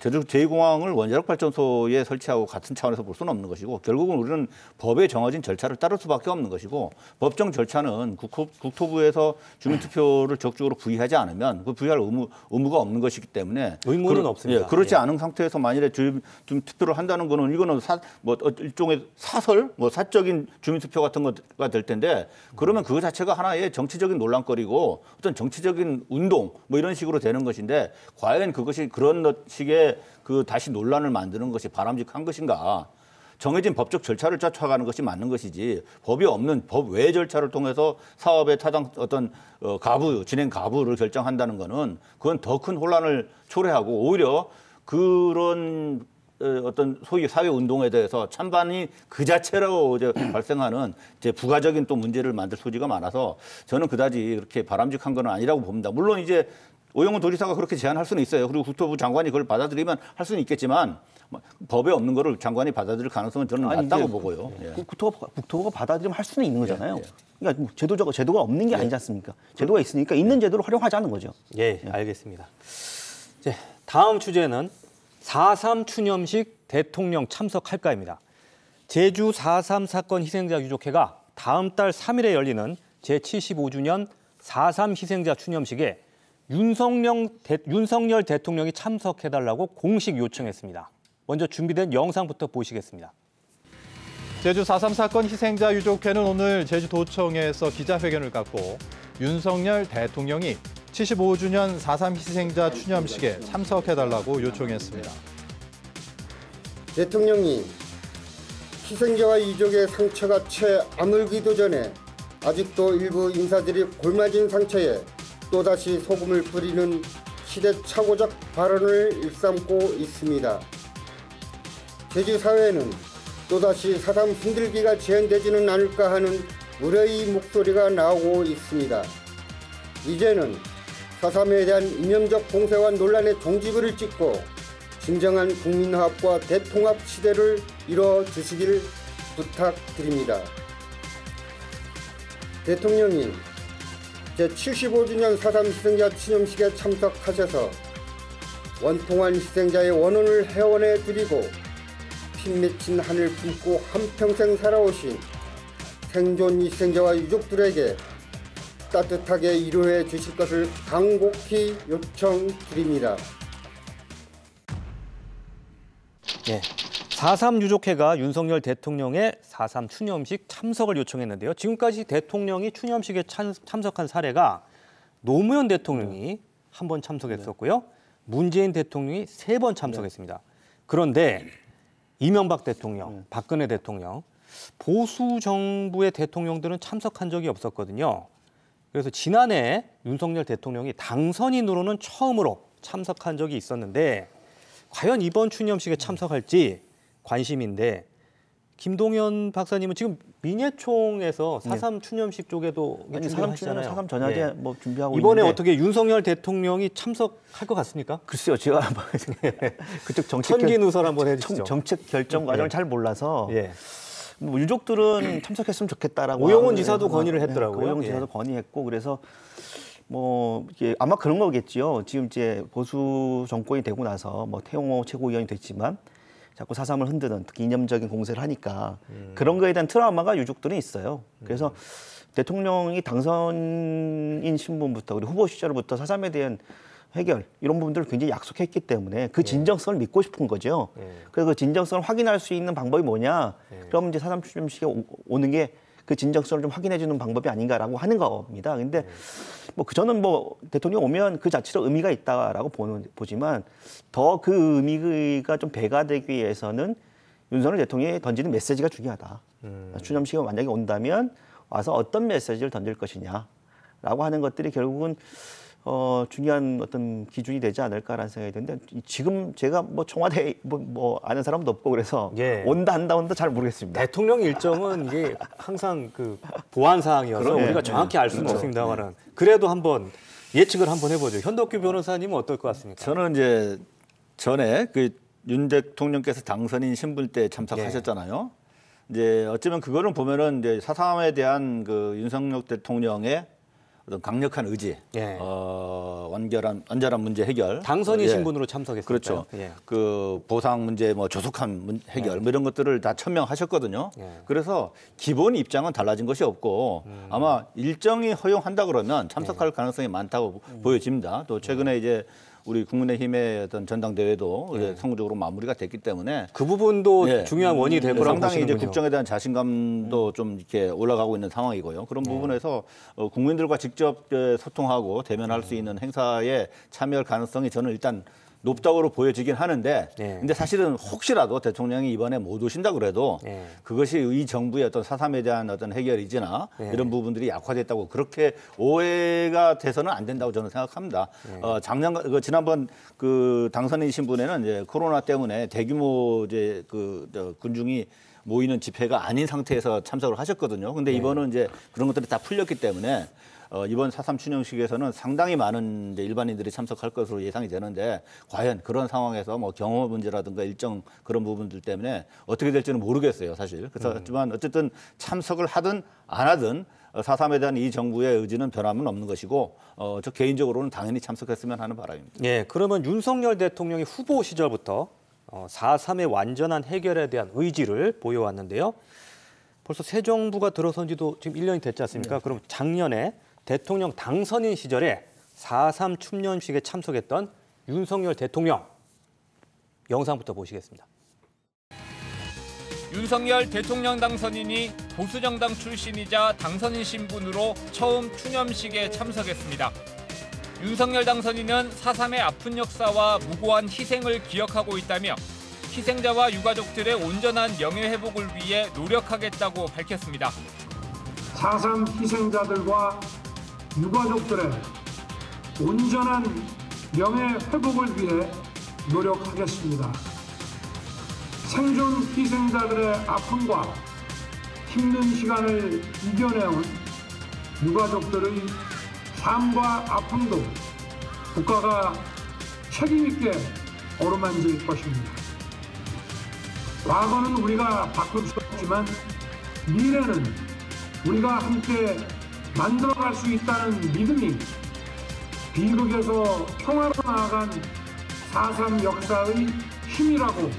제주 제2공항을 원자력 발전소에 설치하고 같은 차원에서 볼 수는 없는 것이고 결국은 우리는 법에 정해진 절차를 따를 수밖에 없는 것이고 법정 절차는 국토부에서 주민투표를 적극적으로 부의하지 않으면 그 부의할 의무가 없는 것이기 때문에 의무는 없습니다. 예, 그렇지 않은 상태에서 만일에 주민투표를 한다는 거는 이거는 일종의 사설, 사적인 주민투표 같은 거가 될 텐데 그러면 그 자체가 하나의 정치적인 논란거리고 어떤 정치적인 운동 이런 식으로 되는 것인데 과연 그것이 그런 식의 그 다시 논란을 만드는 것이 바람직한 것인가? 정해진 법적 절차를 쫓아가는 것이 맞는 것이지 법이 없는 법 외의 절차를 통해서 사업의 어떤 진행 가부를 결정한다는 것은 그건 더 큰 혼란을 초래하고 오히려 그런 어떤 소위 사회 운동에 대해서 찬반이 그 자체로 이제 발생하는 이제 부가적인 또 문제를 만들 소지가 많아서 저는 그다지 그렇게 바람직한 건 아니라고 봅니다. 물론 이제 오영훈 도지사가 그렇게 제안할 수는 있어요. 그리고 국토부 장관이 그걸 받아들이면 할 수는 있겠지만 법에 없는 거를 장관이 받아들일 가능성은 저는 낮다고 보고요. 국토부가 받아들이면 할 수는 있는 거잖아요. 그러니까 뭐 제도가 없는 게 아니지 않습니까? 제도가 있으니까 있는 제도를 활용하자는 거죠. 예, 알겠습니다. 이제 다음 주제는 4.3 추념식 대통령 참석할까입니다. 제주 4.3 사건 희생자 유족회가 다음 달 3일에 열리는 제75주년 4.3 희생자 추념식에 윤석열 대통령이 참석해달라고 공식 요청했습니다. 먼저 준비된 영상부터 보시겠습니다. 제주 4.3 사건 희생자 유족회는 오늘 제주도청에서 기자회견을 갖고 윤석열 대통령이 75주년 4.3 희생자 추념식에 참석해달라고 요청했습니다. 대통령이 희생자와 유족의 상처가 채 아물기도 전에 아직도 일부 인사들이 골맞은 상처에 또다시 소금을 뿌리는 시대착오적 발언을 일삼고 있습니다. 제주 사회는 또다시 4.3 흔들기가 재현되지는 않을까 하는 우려의 목소리가 나오고 있습니다. 이제는 4.3에 대한 이념적 공세와 논란의 종지부를 찍고 진정한 국민화합과 대통합 시대를 이뤄주시길 부탁드립니다. 대통령이 제75주년 4.3 희생자 추념식에 참석하셔서 원통한 희생자의 원혼을 회원해 드리고 핀 맺힌 한을 품고 한평생 살아오신 생존 희생자와 유족들에게 따뜻하게 위로해 주실 것을 간곡히 요청드립니다. 예, 4.3 유족회가 윤석열 대통령의 4.3 추념식 참석을 요청했는데요. 지금까지 대통령이 추념식에 참석한 사례가 노무현 대통령이 한 번 참석했었고요. 문재인 대통령이 3번 참석했습니다. 그런데 이명박 대통령, 박근혜 대통령, 보수 정부의 대통령들은 참석한 적이 없었거든요. 그래서 지난해 윤석열 대통령이 당선인으로는 처음으로 참석한 적이 있었는데 과연 이번 추념식에 참석할지 관심인데 김동연 박사님은 지금 민예총에서 4.3 추념식 쪽에도 준비하시잖아요. 4.3 전야제 뭐 준비하고 이번에 있는데 어떻게 윤석열 대통령이 참석할 것 같습니까? 글쎄요, 제가 한번 그쪽 천기 누설 한번 해주시죠. 정책 결정 과정을 잘 몰라서 뭐 유족들은 참석했으면 좋겠다라고 오영훈 지사도 건의를 했더라고요. 오영훈 지사도 건의했고 그래서 뭐 이게 아마 그런 거겠지요. 지금 이제 보수 정권이 되고 나서 뭐 태용호 최고위원이 됐지만 자꾸 4.3을 흔드는 특히 이념적인 공세를 하니까 그런 거에 대한 트라우마가 유족들은 있어요. 그래서 대통령이 당선인 신분부터 그리고 후보 시절부터 4.3에 대한 해결 이런 부분들을 굉장히 약속했기 때문에 그 진정성을 믿고 싶은 거죠. 그래서 그 진정성을 확인할 수 있는 방법이 뭐냐? 그럼 이제 4.3 추념식에 오는 게 그 진정성을 좀 확인해 주는 방법이 아닌가라고 하는 겁니다. 근데 뭐 저는 뭐 대통령 오면 그 자체로 의미가 있다라고 보지만 더 그 의미가 좀 배가 되기 위해서는 윤석열 대통령이 던지는 메시지가 중요하다. 추념식이 만약에 온다면 와서 어떤 메시지를 던질 것이냐라고 하는 것들이 결국은 중요한 어떤 기준이 되지 않을까라는 생각이 드는데 지금 제가 뭐 청와대 뭐 아는 사람도 없고 그래서 온다 안 온다 잘 모르겠습니다. 대통령 일정은 이게 항상 그 보안 사항이어서 우리가 정확히 알 수는 없습니다만은 그래도 한번 예측을 한번 해보죠. 현덕규 변호사님은 어떨 것 같습니까? 저는 이제 전에 그 윤 대통령께서 당선인 신분 때 참석하셨잖아요. 이제 어쩌면 그거를 보면은 이제 4.3에 대한 그 윤석열 대통령의 어떤 강력한 의지, 완전한 문제 해결. 당선인 신분으로 참석했습니다. 그렇죠. 그 보상 문제, 뭐 조속한 해결, 뭐 이런 것들을 다 천명하셨거든요. 그래서 기본 입장은 달라진 것이 없고 아마 일정이 허용한다 그러면 참석할 가능성이 많다고 보여집니다. 또 최근에 이제 우리 국민의힘의 어떤 전당대회도 이제 성공적으로 마무리가 됐기 때문에 그 부분도 중요한 원인이 될 거라고 상당히 보시는군요. 이제 국정에 대한 자신감도 좀 이렇게 올라가고 있는 상황이고요. 그런 부분에서 국민들과 직접 소통하고 대면할 수 있는 행사에 참여할 가능성이 저는 일단 높다고 보여지긴 하는데 근데 사실은 혹시라도 대통령이 이번에 못 오신다 그래도 그것이 이 정부의 어떤 4.3에 대한 어떤 해결이지나 이런 부분들이 약화됐다고 그렇게 오해가 돼서는 안 된다고 저는 생각합니다. 지난번 그 당선인신 분에는 이제 코로나 때문에 대규모 이제 군중이 모이는 집회가 아닌 상태에서 참석을 하셨거든요. 근데 이번은 이제 그런 것들이 다 풀렸기 때문에 이번 4.3 추념식에서는 상당히 많은 이제 일반인들이 참석할 것으로 예상이 되는데 과연 그런 상황에서 뭐 경호 문제라든가 일정 그런 부분들 때문에 어떻게 될지는 모르겠어요, 사실. 그래서 하지만 어쨌든 참석을 하든 안 하든 4.3에 대한 이 정부의 의지는 변함은 없는 것이고 저 개인적으로는 당연히 참석했으면 하는 바람입니다. 그러면 윤석열 대통령이 후보 시절부터 4.3의 완전한 해결에 대한 의지를 보여왔는데요. 벌써 새 정부가 들어선 지도 지금 1년이 됐지 않습니까? 그럼 작년에 대통령 당선인 시절에 4.3 추념식에 참석했던 윤석열 대통령 영상부터 보시겠습니다. 윤석열 대통령 당선인이 보수정당 출신이자 당선인 신분으로 처음 추념식에 참석했습니다. 윤석열 당선인은 4.3의 아픈 역사와 무고한 희생을 기억하고 있다며 희생자와 유가족들의 온전한 명예회복을 위해 노력하겠다고 밝혔습니다. 4.3 희생자들과 유가족들의 온전한 명예회복을 위해 노력하겠습니다. 생존 희생자들의 아픔과 힘든 시간을 이겨내온 유가족들의 삶과 아픔도 국가가 책임 있게 어루만질 것입니다. 과거는 우리가 바꿀 수 없지만 미래는 우리가 함께 만들어갈 수 있다는 믿음이 비극에서 평화로 나아간 4.3 역사의 힘이라고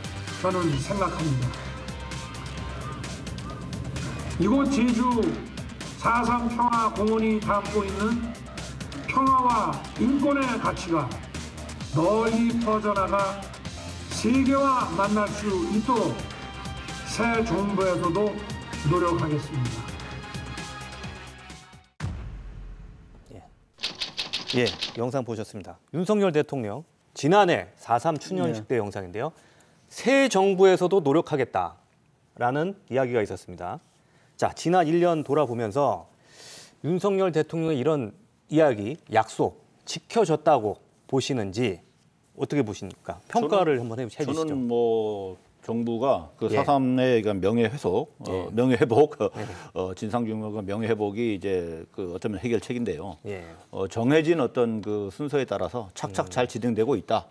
저는 생각합니다. 이곳 제주 4.3 평화공원이 담고 있는 평화와 인권의 가치가 널리 퍼져나가 세계와 만날 수 있도록 새 정부에서도 노력하겠습니다. 영상 보셨습니다. 윤석열 대통령 지난해 4.3 추념식 때 영상인데요. 새 정부에서도 노력하겠다라는 이야기가 있었습니다. 자, 지난 1년 돌아보면서 윤석열 대통령의 이런 이야기, 약속 지켜졌다고 보시는지 어떻게 보십니까? 평가를 한번 해주시죠. 저는 뭐 정부가 그 예. 4.3의 명예훼손, 예. 명예회복, 진상규명과 명예회복이 이제 그 어쩌면 해결책인데요. 예. 정해진 어떤 그 순서에 따라서 착착 잘 진행되고 있다.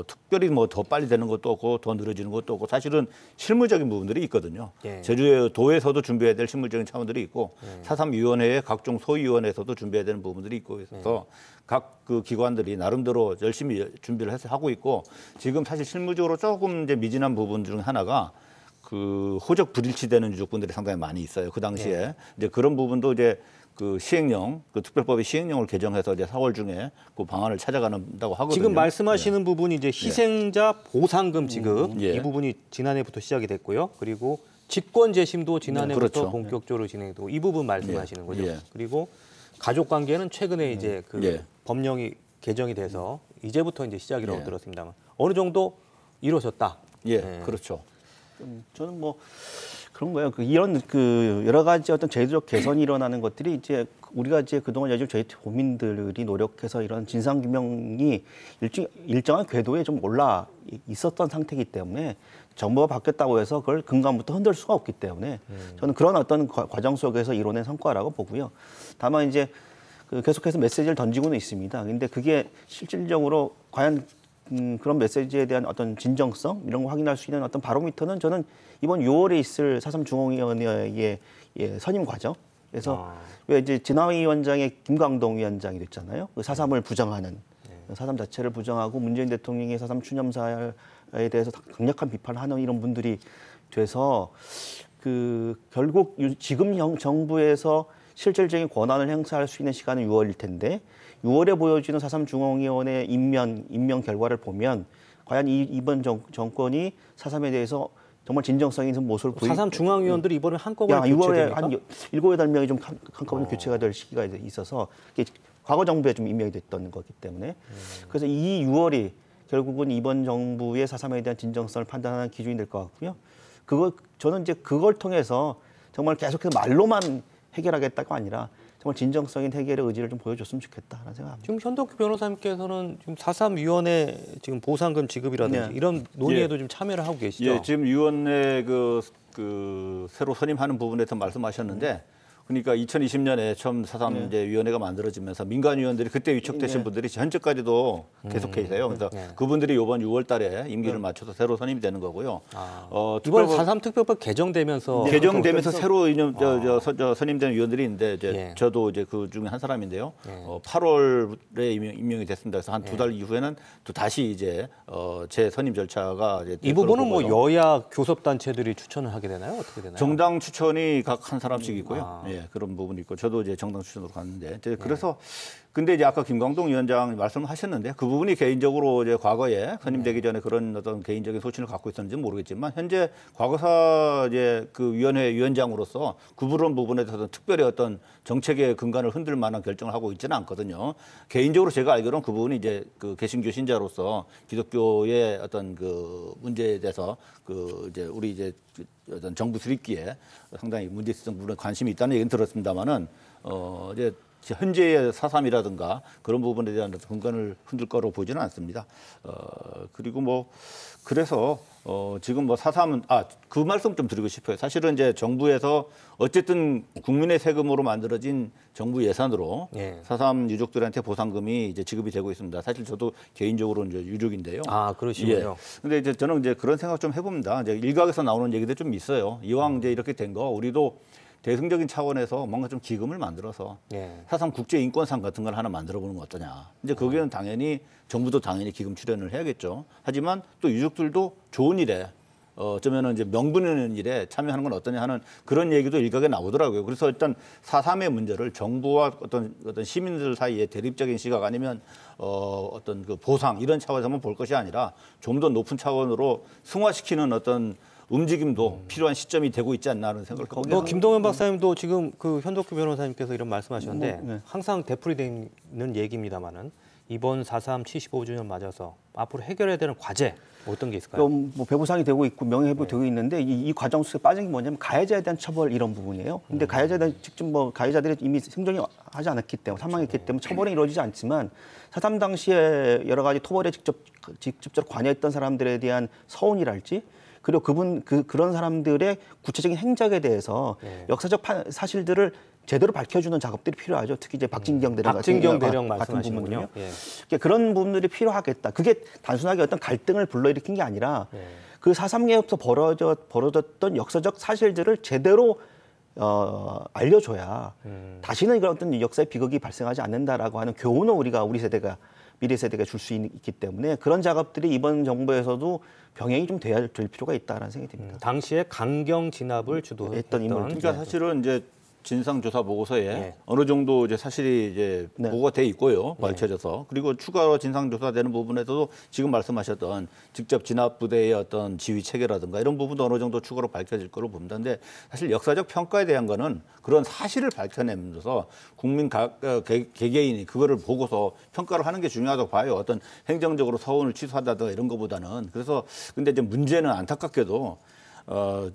특별히 뭐 더 빨리 되는 것도 없고 더 느려지는 것도 없고 사실은 실무적인 부분들이 있거든요. 예. 제주의 도에서도 준비해야 될 실무적인 차원들이 있고 4.3위원회의 각종 소위원회에서도 준비해야 되는 부분들이 있고 있어서 각 그 기관들이 나름대로 열심히 준비를 해서 하고 있고 지금 사실 실무적으로 조금 이제 미진한 부분 중 하나가 그 호적 불일치되는 유족분들이 상당히 많이 있어요. 그 당시에 이제 그런 부분도 이제 그 시행령, 그 특별법의 시행령을 개정해서 이제 4월 중에 그 방안을 찾아간다고 하거든요. 지금 말씀하시는 부분이 이제 희생자 보상금 지급 이 부분이 지난해부터 시작이 됐고요. 그리고 직권 재심도 지난해부터 그렇죠. 본격적으로 진행되고 이 부분 말씀하시는 거죠. 예. 그리고 가족 관계는 최근에 이제 그 법령이 개정이 돼서 이제부터 이제 시작이라고 들었습니다만 어느 정도 이루어졌다. 그렇죠. 저는 뭐 그런 거예요. 이런 그 여러 가지 어떤 제도적 개선이 일어나는 것들이 이제 우리가 이제 그동안 요즘 저희 국민들이 노력해서 이런 진상규명이 일정한 궤도에 좀 올라 있었던 상태이기 때문에 정부가 바뀌었다고 해서 그걸 근간부터 흔들 수가 없기 때문에 저는 그런 어떤 과정 속에서 이뤄낸 성과라고 보고요. 다만 이제 그 계속해서 메시지를 던지고는 있습니다. 근데 그게 실질적으로 과연 그런 메시지에 대한 어떤 진정성 이런 거 확인할 수 있는 어떤 바로미터는 저는 이번 6월에 있을 4.3 중앙위원회의 선임 과정. 그래서 왜 이제 진화위 위원장의 김광동 위원장이 됐잖아요. 그 4.3을 부정하는 4.3 자체를 부정하고 문재인 대통령의 4.3 추념사에 대해서 강력한 비판하는 이런 분들이 돼서 그 결국 지금 정부에서 실질적인 권한을 행사할 수 있는 시간은 6월일 텐데 6월에 보여지는 4.3 중앙위원회 임명 결과를 보면 과연 이번 정권이 4.3에 대해서 정말 진정성 있는 모습을 보이고 4.3 중앙위원들이 이번에 한꺼번에 6월에 교체됩니까? 한 7, 8명이 좀 한꺼번에 교체가 될 시기가 있어서 과거 정부에 좀 임명이 됐던 거기 때문에 그래서 이 6월이 결국은 이번 정부의 4.3에 대한 진정성을 판단하는 기준이 될 것 같고요. 저는 이제 그걸 통해서 정말 계속해서 말로만 해결하겠다가 아니라 정말 진정성인 해결의 의지를 좀 보여줬으면 좋겠다라는 생각합니다. 지금 현덕규 변호사님께서는 지금 4.3 위원회 지금 보상금 지급이라든지 이런 논의에도 좀 참여를 하고 계시죠? 지금 위원회 그 새로 선임하는 부분에서 말씀하셨는데 그러니까 2020년에 처음 4.3 이제 위원회가 만들어지면서 민간 위원들이 그때 위촉되신 분들이 현재까지도 계속해 있어요. 그래서 그분들이 이번 6월달에 임기를 맞춰서 새로 선임이 되는 거고요. 이번 4.3 특별법 개정되면서 새로 선임된 위원들이 있는데 이제 저도 이제 그 중에 한 사람인데요. 8월에 임명이 됐습니다. 그래서 한 2달 이후에는 또 다시 이제 재선임 절차가 이제 이 부분은 뭐 여야 교섭단체들이 추천을 하게 되나요? 어떻게 되나요? 정당 추천이 각 한 사람씩 있고요. 그런 부분이 있고 저도 이제 정당 추천으로 갔는데 그래서 근데 이제 아까 김광동 위원장 말씀하셨는데 그 부분이 개인적으로 이제 과거에 선임되기 전에 그런 어떤 개인적인 소신을 갖고 있었는지는 모르겠지만 현재 과거사 이제 그 위원회 위원장으로서 그런 부분에 대해서 특별히 어떤 정책의 근간을 흔들 만한 결정을 하고 있지는 않거든요. 개인적으로 제가 알기로는 그 부분이 이제 그 개신교 신자로서 기독교의 어떤 그 문제에 대해서 그 이제 우리 이제 어떤 정부 수립기에 상당히 문제 있었던 부분에 관심이 있다는 얘기는 들었습니다만은 이제 현재의 4.3이라든가 그런 부분에 대한 근간을 흔들 거로 보지는 않습니다. 그리고 뭐 그래서 지금 뭐 4.3은 그 말씀 좀 드리고 싶어요. 사실은 이제 정부에서 어쨌든 국민의 세금으로 만들어진 정부 예산으로 4.3 유족들한테 보상금이 이제 지급이 되고 있습니다. 사실 저도 개인적으로 이제 유족인데요. 그러시군요. 근데 이제 저는 이제 그런 생각 좀 해봅니다. 이제 일각에서 나오는 얘기도 좀 있어요. 이왕 이제 이렇게 된 거 우리도 대승적인 차원에서 뭔가 좀 기금을 만들어서 4.3 국제인권상 같은 걸 하나 만들어보는 건 어떠냐. 이제 거기에는 당연히 정부도 당연히 기금 출연을 해야겠죠. 하지만 또 유족들도 좋은 일에 어쩌면은 이제 명분 있는 일에 참여하는 건 어떠냐 하는 그런 얘기도 일각에 나오더라고요. 그래서 일단 4.3의 문제를 정부와 어떤 시민들 사이의 대립적인 시각 아니면 어떤 그 보상 이런 차원에서만 볼 것이 아니라 좀 더 높은 차원으로 승화시키는 어떤 움직임도 필요한 시점이 되고 있지 않나 하는 생각을 합니다. 김동현 박사님도 지금 그 현덕규 변호사님께서 이런 말씀하셨는데 항상 되풀이되는 얘기입니다만은 이번 4.3 75주년 맞아서 앞으로 해결해야 되는 과제 어떤 게 있을까요? 그럼 뭐 배부상이 되고 있고 명예회복이 되고 있는데 이 과정 속에 빠진 게 뭐냐면 가해자에 대한 처벌 이런 부분이에요. 근데 가해자에 대한 직접 뭐 가해자들이 이미 생존이 하지 않았기 때문에 사망했기 때문에 처벌이 이루어지지 않지만 4.3 당시에 여러 가지 토벌에 직접적으로 관여했던 사람들에 대한 서운이랄지 그리고 그런 사람들의 구체적인 행적에 대해서 역사적 사실들을 제대로 밝혀주는 작업들이 필요하죠. 특히 이제 박진경 대령 같은 부분은요. 그런 부분들이 필요하겠다. 그게 단순하게 어떤 갈등을 불러일으킨 게 아니라 그 4.3에서 벌어졌던 역사적 사실들을 제대로 알려줘야 다시는 이런 어떤 역사의 비극이 발생하지 않는다라고 하는 교훈을 우리 세대가 미래 세대가 줄 수 있기 때문에 그런 작업들이 이번 정부에서도 병행이 좀 될 필요가 있다라는 생각이 듭니다. 당시에 강경 진압을 주도했던 인물. 그러니까 사실은 이제 진상조사 보고서에 어느 정도 이제 사실이 이제 보고가 돼 있고요, 밝혀져서 그리고 추가로 진상조사되는 부분에서도 지금 말씀하셨던 직접 진압 부대의 어떤 지휘 체계라든가 이런 부분도 어느 정도 추가로 밝혀질 거로 봅니다. 근데 사실 역사적 평가에 대한 거는 그런 사실을 밝혀내면서 국민 개개인이 그거를 보고서 평가를 하는 게 중요하다고 봐요. 어떤 행정적으로 서운을 취소한다든가 이런 것보다는. 그래서 근데 이제 문제는 안타깝게도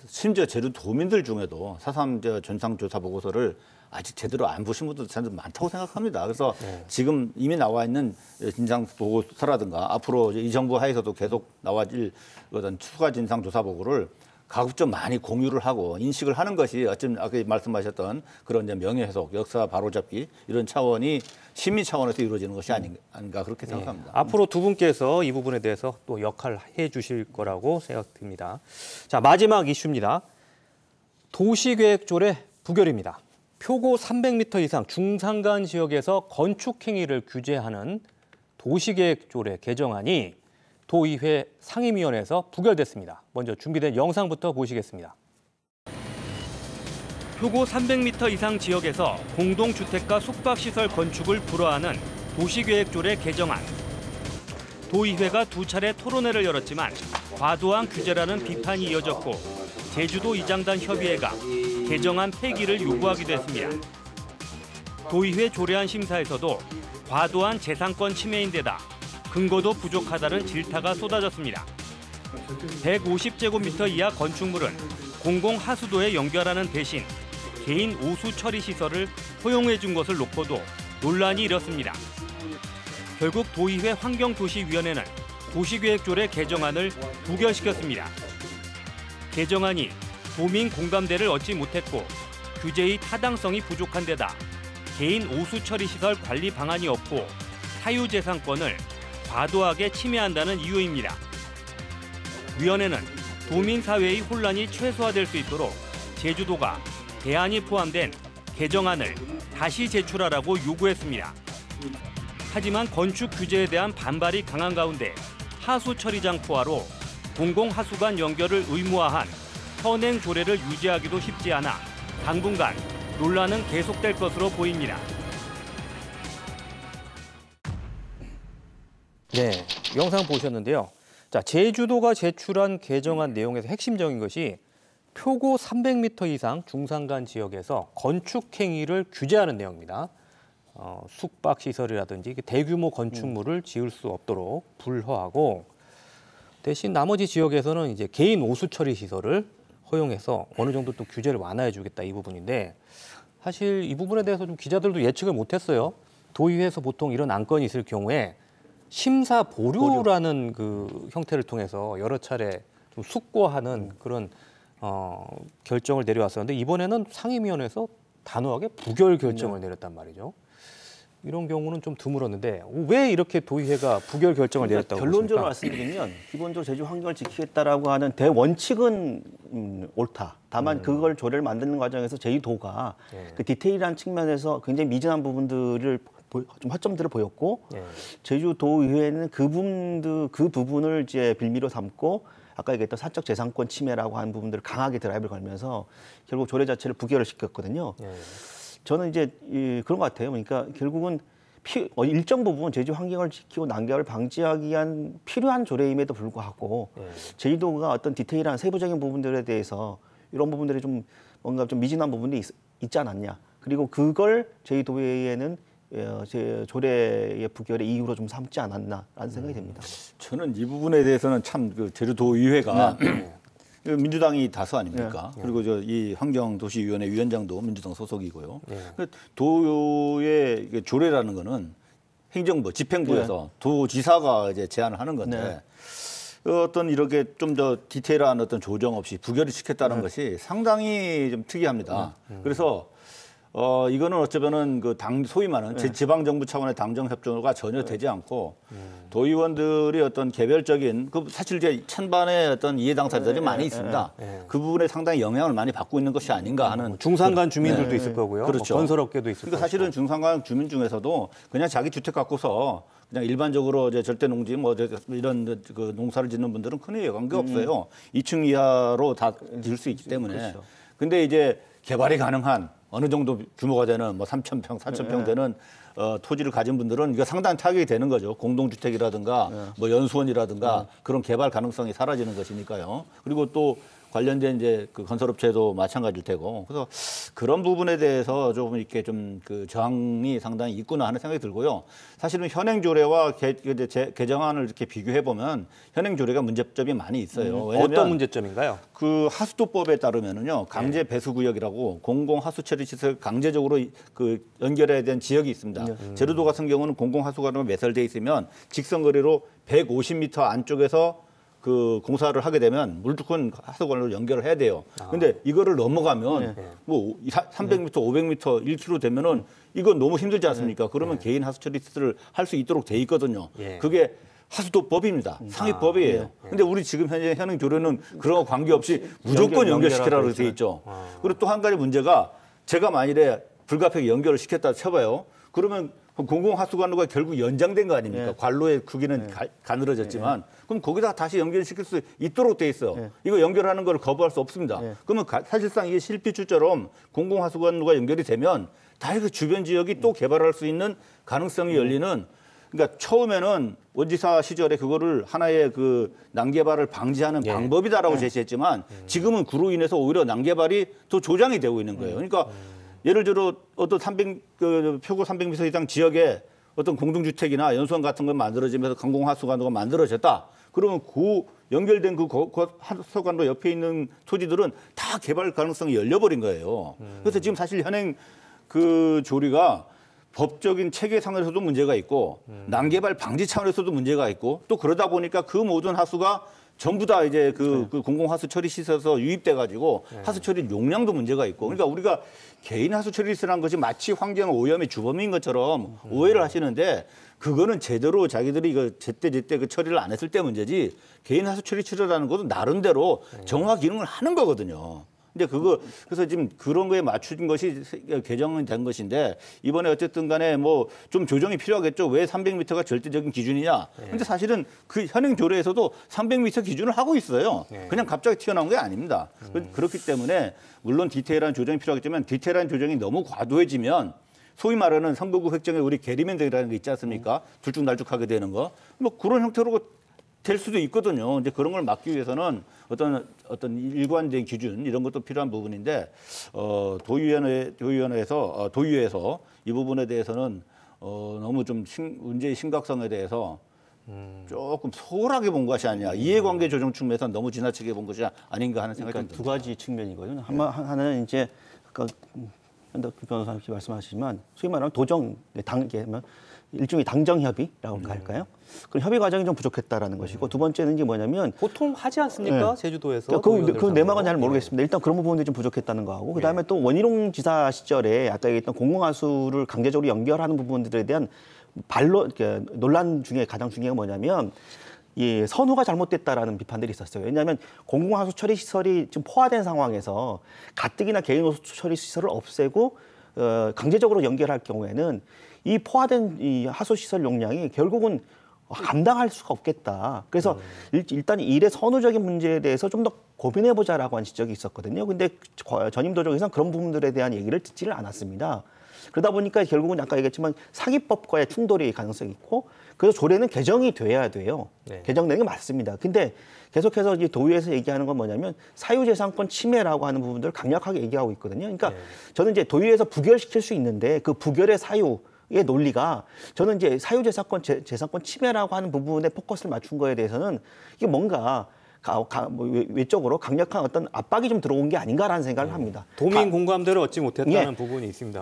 심지어 제주도민들 중에도 4.3 전상조사 보고서를 아직 제대로 안 보신 분들도 참 많다고 생각합니다. 그래서 지금 이미 나와 있는 진상보고서라든가 앞으로 이 정부 하에서도 계속 나와질 어떤 추가 진상조사 보고를 가급적 많이 공유를 하고 인식을 하는 것이 어쩜 아까 말씀하셨던 그런 이제 명예회복, 역사 바로잡기 이런 차원이 시민 차원에서 이루어지는 것이 아닌가 그렇게 생각합니다. 앞으로 두 분께서 이 부분에 대해서 또 역할을 해주실 거라고 생각됩니다. 자, 마지막 이슈입니다. 도시계획조례 부결입니다. 표고 300m 이상 중산간 지역에서 건축 행위를 규제하는 도시계획조례 개정안이 도의회 상임위원회에서 부결됐습니다. 먼저 준비된 영상부터 보시겠습니다. 표고 300m 이상 지역에서 공동주택과 숙박시설 건축을 불허하는 도시계획조례 개정안. 도의회가 두 차례 토론회를 열었지만 과도한 규제라는 비판이 이어졌고 제주도 이장단 협의회가 개정안 폐기를 요구하기도 했습니다. 도의회 조례안 심사에서도 과도한 재산권 침해인데다 근거도 부족하다는 질타가 쏟아졌습니다. 150제곱미터 이하 건축물은 공공하수도에 연결하는 대신 개인 오수 처리 시설을 허용해 준 것을 놓고도 논란이 일었습니다. 결국 도의회 환경도시위원회는 도시계획조례 개정안을 부결시켰습니다. 개정안이 도민 공감대를 얻지 못했고 규제의 타당성이 부족한 데다 개인 오수 처리 시설 관리 방안이 없고 사유재산권을 과도하게 침해한다는 이유입니다. 위원회는 도민사회의 혼란이 최소화될 수 있도록 제주도가 대안이 포함된 개정안을 다시 제출하라고 요구했습니다. 하지만 건축 규제에 대한 반발이 강한 가운데 하수 처리장 포화로 공공하수관 연결을 의무화한 현행 조례를 유지하기도 쉽지 않아 당분간 논란은 계속될 것으로 보입니다. 네, 영상 보셨는데요. 자, 제주도가 제출한 개정안 내용에서 핵심적인 것이 표고 300m 이상 중산간 지역에서 건축 행위를 규제하는 내용입니다. 숙박시설이라든지 대규모 건축물을 지을 수 없도록 불허하고 대신 나머지 지역에서는 이제 개인 오수 처리 시설을 허용해서 어느 정도 또 규제를 완화해 주겠다 이 부분인데 사실 이 부분에 대해서 좀 기자들도 예측을 못했어요. 도의회에서 보통 이런 안건이 있을 경우에 심사 보류라는 그 형태를 통해서 여러 차례 좀 숙고하는 그런 결정을 내려왔었는데 이번에는 상임위원회에서 단호하게 부결 결정을 내렸단 말이죠. 이런 경우는 좀 드물었는데 왜 이렇게 도의회가 부결 결정을 내렸다고 결론적으로 보십니까? 말씀드리면 기본적으로 제주 환경을 지키겠다라고 하는 대원칙은 옳다. 다만 그걸 조례를 만드는 과정에서 제주도가 그 디테일한 측면에서 굉장히 미진한 부분들을 좀 허점들을 보였고 제주도의회는 그 부분을 이제 빌미로 삼고 아까 얘기했던 사적 재산권 침해라고 하는 부분들을 강하게 드라이브를 걸면서 결국 조례 자체를 부결을 시켰거든요. 저는 이제 그런 것 같아요. 그러니까 결국은 일정 부분 제주 환경을 지키고 난각을 방지하기 위한 필요한 조례임에도 불구하고 제주도가 어떤 디테일한 세부적인 부분들에 대해서 이런 부분들이 좀 뭔가 좀 미진한 부분이 있지 않았냐. 그리고 그걸 제주도의회는 제 조례의 부결의 이유로 좀 삼지 않았나라는 생각이 듭니다. 저는 이 부분에 대해서는 참 그 제주도의회가 민주당이 다수 아닙니까? 그리고 이 환경도시위원회 위원장도 민주당 소속이고요. 도의 조례라는 거는 행정부, 집행부에서 도지사가 이제 제안을 하는 건데 어떤 이렇게 좀 더 디테일한 어떤 조정 없이 부결을 시켰다는 것이 상당히 좀 특이합니다. 그래서 이거는 어쩌면은 그 소위 말하는 지방 정부 차원의 당정 협조가 전혀 되지 않고 도의원들이 어떤 개별적인 사실 이제 찬반의 어떤 이해 당사자들이 많이 있습니다. 그 부분에 상당히 영향을 많이 받고 있는 것이 아닌가 하는 중산간 주민들도 있을 거고요. 그렇죠. 뭐 건설업계도 있을 거고. 사실은 중산간 주민 중에서도 그냥 자기 주택 갖고서 그냥 일반적으로 이제 절대 농지 뭐 이런 그 농사를 짓는 분들은 큰 관계 없어요. 2층 이하로 다 지을 수 있기 때문에. 그렇죠. 근데 이제 개발이 가능한 어느 정도 규모가 되는 뭐 3,000평, 4,000평 되는 토지를 가진 분들은 이거 상당히 타격이 되는 거죠. 공동주택이라든가 뭐 연수원이라든가 그런 개발 가능성이 사라지는 것이니까요. 그리고 또 관련된 이제 그 건설업체도 마찬가지일 테고. 그래서 그런 부분에 대해서 조금 이렇게 좀 그 저항이 상당히 있구나 하는 생각이 들고요. 사실은 현행 조례와 개정안을 이렇게 비교해 보면 현행 조례가 문제점이 많이 있어요. 왜냐하면 어떤 문제점인가요? 그 하수도법에 따르면은요 강제 배수 구역이라고 공공 하수 처리 시설 강제적으로 그 연결해야 되는 지역이 있습니다. 제주도 같은 경우는 공공 하수관으로 매설돼 있으면 직선거리로 150m 안쪽에서 그 공사를 하게 되면 물두콘 하수관으로 연결을 해야 돼요. 근데 이거를 넘어가면 뭐 300m, 500m, 1km 되면은 이건 너무 힘들지 않습니까? 그러면 개인 하수 처리 시설을 할 수 있도록 돼 있거든요. 그게 하수도법입니다. 상위법이에요. 근데 우리 지금 현재 현행 조례는 그런 거 관계없이 무조건 연결시키라고 돼 있죠. 그리고 또 한 가지 문제가 제가 만일에 불가피하게 연결을 시켰다 쳐봐요. 그러면 공공하수관로가 결국 연장된 거 아닙니까? 관로의 크기는 가늘어졌지만 그럼 거기다 다시 연결시킬 수 있도록 돼 있어. 이거 연결하는 걸 거부할 수 없습니다. 그러면 사실상 이게 실피추처럼 공공하수관로가 연결이 되면 다시 그 주변 지역이 또 개발할 수 있는 가능성이 열리는 그러니까 처음에는 원지사 시절에 그거를 하나의 그 난개발을 방지하는 방법이다라고 제시했지만 지금은 그로 인해서 오히려 난개발이 더 조장이 되고 있는 거예요. 그러니까 예를 들어 어떤 표고 300m 이상 지역에 어떤 공동주택이나 연수원 같은 걸 만들어지면서 공공하수관로가 만들어졌다. 그러면 그 연결된 그 하수관로 옆에 있는 토지들은 다 개발 가능성이 열려버린 거예요. 그래서 지금 사실 현행 그 조리가 법적인 체계상에서도 문제가 있고 난개발 방지 차원에서도 문제가 있고 또 그러다 보니까 그 모든 하수가 전부 다 이제 그 공공하수 처리 시설에서 유입돼 가지고 하수 처리 용량도 문제가 있고 그러니까 우리가 개인 하수 처리 시설한 것이 마치 환경 오염의 주범인 것처럼 오해를 하시는데 그거는 제대로 자기들이 이거 제때 그 처리를 안 했을 때 문제지 개인 하수 처리 시설이라는 것도 나름대로 정화 기능을 하는 거거든요. 근데 그래서 지금 그런 거에 맞춘 것이 개정이 된 것인데 이번에 어쨌든 간에 뭐 좀 조정이 필요하겠죠. 왜 300m가 절대적인 기준이냐. 근데 사실은 그 현행 조례에서도 300m 기준을 하고 있어요. 그냥 갑자기 튀어나온 게 아닙니다. 그렇기 때문에 물론 디테일한 조정이 필요하겠지만 디테일한 조정이 너무 과도해지면 소위 말하는 선거구 획정에 우리 게리맨들이라는 게 있지 않습니까? 들쭉날쭉하게 되는 거. 뭐 그런 형태로 될 수도 있거든요. 이제 그런 걸 막기 위해서는 어떤 일관된 기준 이런 것도 필요한 부분인데 도의회에서 이 부분에 대해서는 너무 좀 문제의 심각성에 대해서 조금 소홀하게 본 것이 아니냐. 이해관계 조정 측면에서 너무 지나치게 본 것이 아닌가 하는 생각이 듭니다. 두 가지 측면이거든요. 하나는 이제 아까 현덕 변호사님 말씀하시지만 소위 말하면 일종의 당정 협의라고 할까요? 그런 협의 과정이 좀 부족했다라는 것이고 두 번째는 이제 뭐냐면 보통 하지 않습니까? 제주도에서. 그 내막은 잘 모르겠습니다. 일단 그런 부분들이 좀 부족했다는 거하고 그다음에 또 원희룡 지사 시절에 아까 얘기했던 공공하수를 강제적으로 연결하는 부분들에 대한 논란 중에 가장 중요한 게 뭐냐면 이 선호가 잘못됐다라는 비판들이 있었어요. 왜냐하면 공공하수 처리 시설이 지금 포화된 상황에서 가뜩이나 개인 하수 처리 시설을 없애고 강제적으로 연결할 경우에는 이 포화된 이 하수 시설 용량이 결국은 감당할 수가 없겠다. 그래서 일단 일의 선호적인 문제에 대해서 좀 더 고민해보자라고 한 지적이 있었거든요. 근데 전임 도정에서는 그런 부분들에 대한 얘기를 듣지를 않았습니다. 그러다 보니까 결국은 아까 얘기했지만 상위법과의 충돌이 가능성이 있고 그래서 조례는 개정이 돼야 돼요. 개정되는 게 맞습니다. 근데 계속해서 이제 도의회에서 얘기하는 건 뭐냐면 사유재산권 침해라고 하는 부분들을 강력하게 얘기하고 있거든요. 그러니까 저는 이제 도의회에서 부결시킬 수 있는데 그 부결의 사유 논리가 저는 이제 사유재산권 재산권 침해라고 하는 부분에 포커스를 맞춘 거에 대해서는 이게 뭔가 외적으로 강력한 어떤 압박이 좀 들어온 게 아닌가라는 생각을 합니다. 도민 공감대를 얻지 못했다는 부분이 있습니다.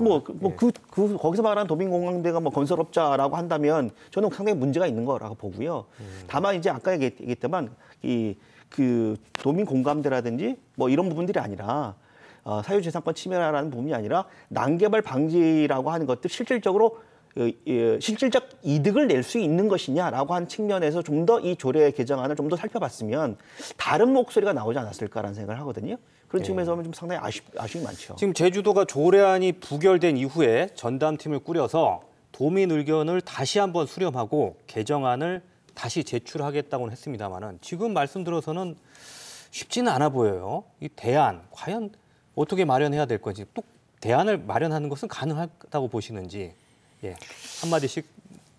거기서 말하는 도민 공감대가 뭐 건설업자라고 한다면 저는 상당히 문제가 있는 거라고 보고요. 다만 이제 아까 얘기했지만 그 도민 공감대라든지 뭐 이런 부분들이 아니라 사유재산권 침해라는 부분이 아니라 난개발 방지라고 하는 것들 실질적으로 실질적 이득을 낼 수 있는 것이냐라고 하는 측면에서 좀 더 이 조례 개정안을 좀 더 살펴봤으면 다른 목소리가 나오지 않았을까라는 생각을 하거든요. 그런 측면에서 보면 좀 상당히 아쉬움이 많죠. 지금 제주도가 조례안이 부결된 이후에 전담팀을 꾸려서 도민 의견을 다시 한번 수렴하고 개정안을 다시 제출하겠다고는 했습니다만은 지금 말씀 들어서는 쉽지는 않아 보여요. 이 대안 과연 어떻게 마련해야 될 건지 또 대안을 마련하는 것은 가능하다고 보시는지 한마디씩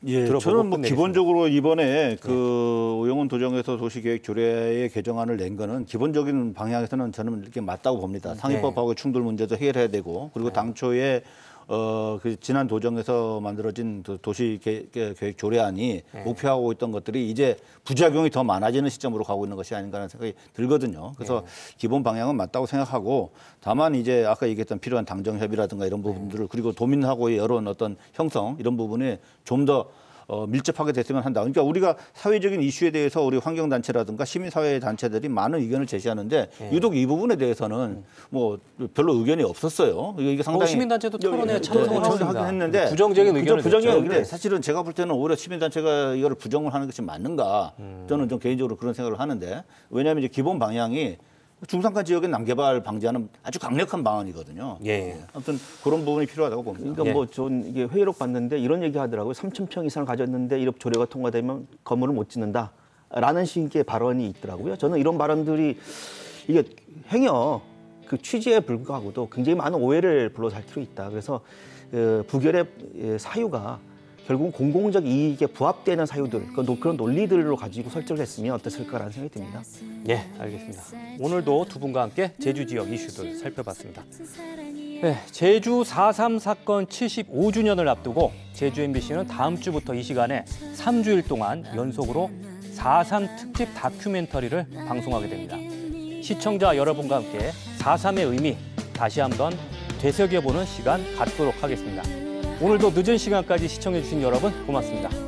들어보고 저는 뭐 끝내겠습니다. 기본적으로 이번에 그 오영훈 도정에서 도시계획 조례의 개정안을 낸 거는 기본적인 방향에서는 저는 이렇게 맞다고 봅니다. 상위법하고 충돌 문제도 해결해야 되고 그리고 당초에 그 지난 도정에서 만들어진 도시계획 조례안이 목표하고 있던 것들이 이제 부작용이 더 많아지는 시점으로 가고 있는 것이 아닌가라는 생각이 들거든요. 그래서 기본 방향은 맞다고 생각하고 다만 이제 아까 얘기했던 필요한 당정협의라든가 이런 부분들을 그리고 도민하고의 여론 어떤 형성 이런 부분에 좀 더 밀접하게 됐으면 한다. 그러니까 우리가 사회적인 이슈에 대해서 우리 환경단체라든가 시민사회 단체들이 많은 의견을 제시하는데 유독 이 부분에 대해서는 뭐 별로 의견이 없었어요. 이게 상당히 시민단체도 토론회에 참석을 했는데 부정적인 의견을 부정적인 사실은 제가 볼 때는 오히려 시민단체가 이거를 부정을 하는 것이 맞는가 저는 좀 개인적으로 그런 생각을 하는데 왜냐하면 이제 기본 방향이 중산간 지역의 난개발 방지하는 아주 강력한 방안이거든요. 아무튼 그런 부분이 필요하다고 봅니다. 그러니까 뭐 전 이게 회의록 봤는데 이런 얘기 하더라고요. 3,000평 이상을 가졌는데 이렇게 조례가 통과되면 건물을 못 짓는다라는 식의 발언이 있더라고요. 저는 이런 발언들이 이게 행여 그 취지에 불구하고도 굉장히 많은 오해를 불러일으키고 있다. 그래서 부결의 사유가 결국 공공적 이익에 부합되는 사유들, 그런 논리들로 가지고 설정을 했으면 어땠을까라는 생각이 듭니다. 알겠습니다. 오늘도 두 분과 함께 제주 지역 이슈들 살펴봤습니다. 제주 4.3 사건 75주년을 앞두고 제주 MBC는 다음 주부터 이 시간에 3주일 동안 연속으로 4.3 특집 다큐멘터리를 방송하게 됩니다. 시청자 여러분과 함께 4.3의 의미 다시 한번 되새겨보는 시간 갖도록 하겠습니다. 오늘도 늦은 시간까지 시청해주신 여러분 고맙습니다.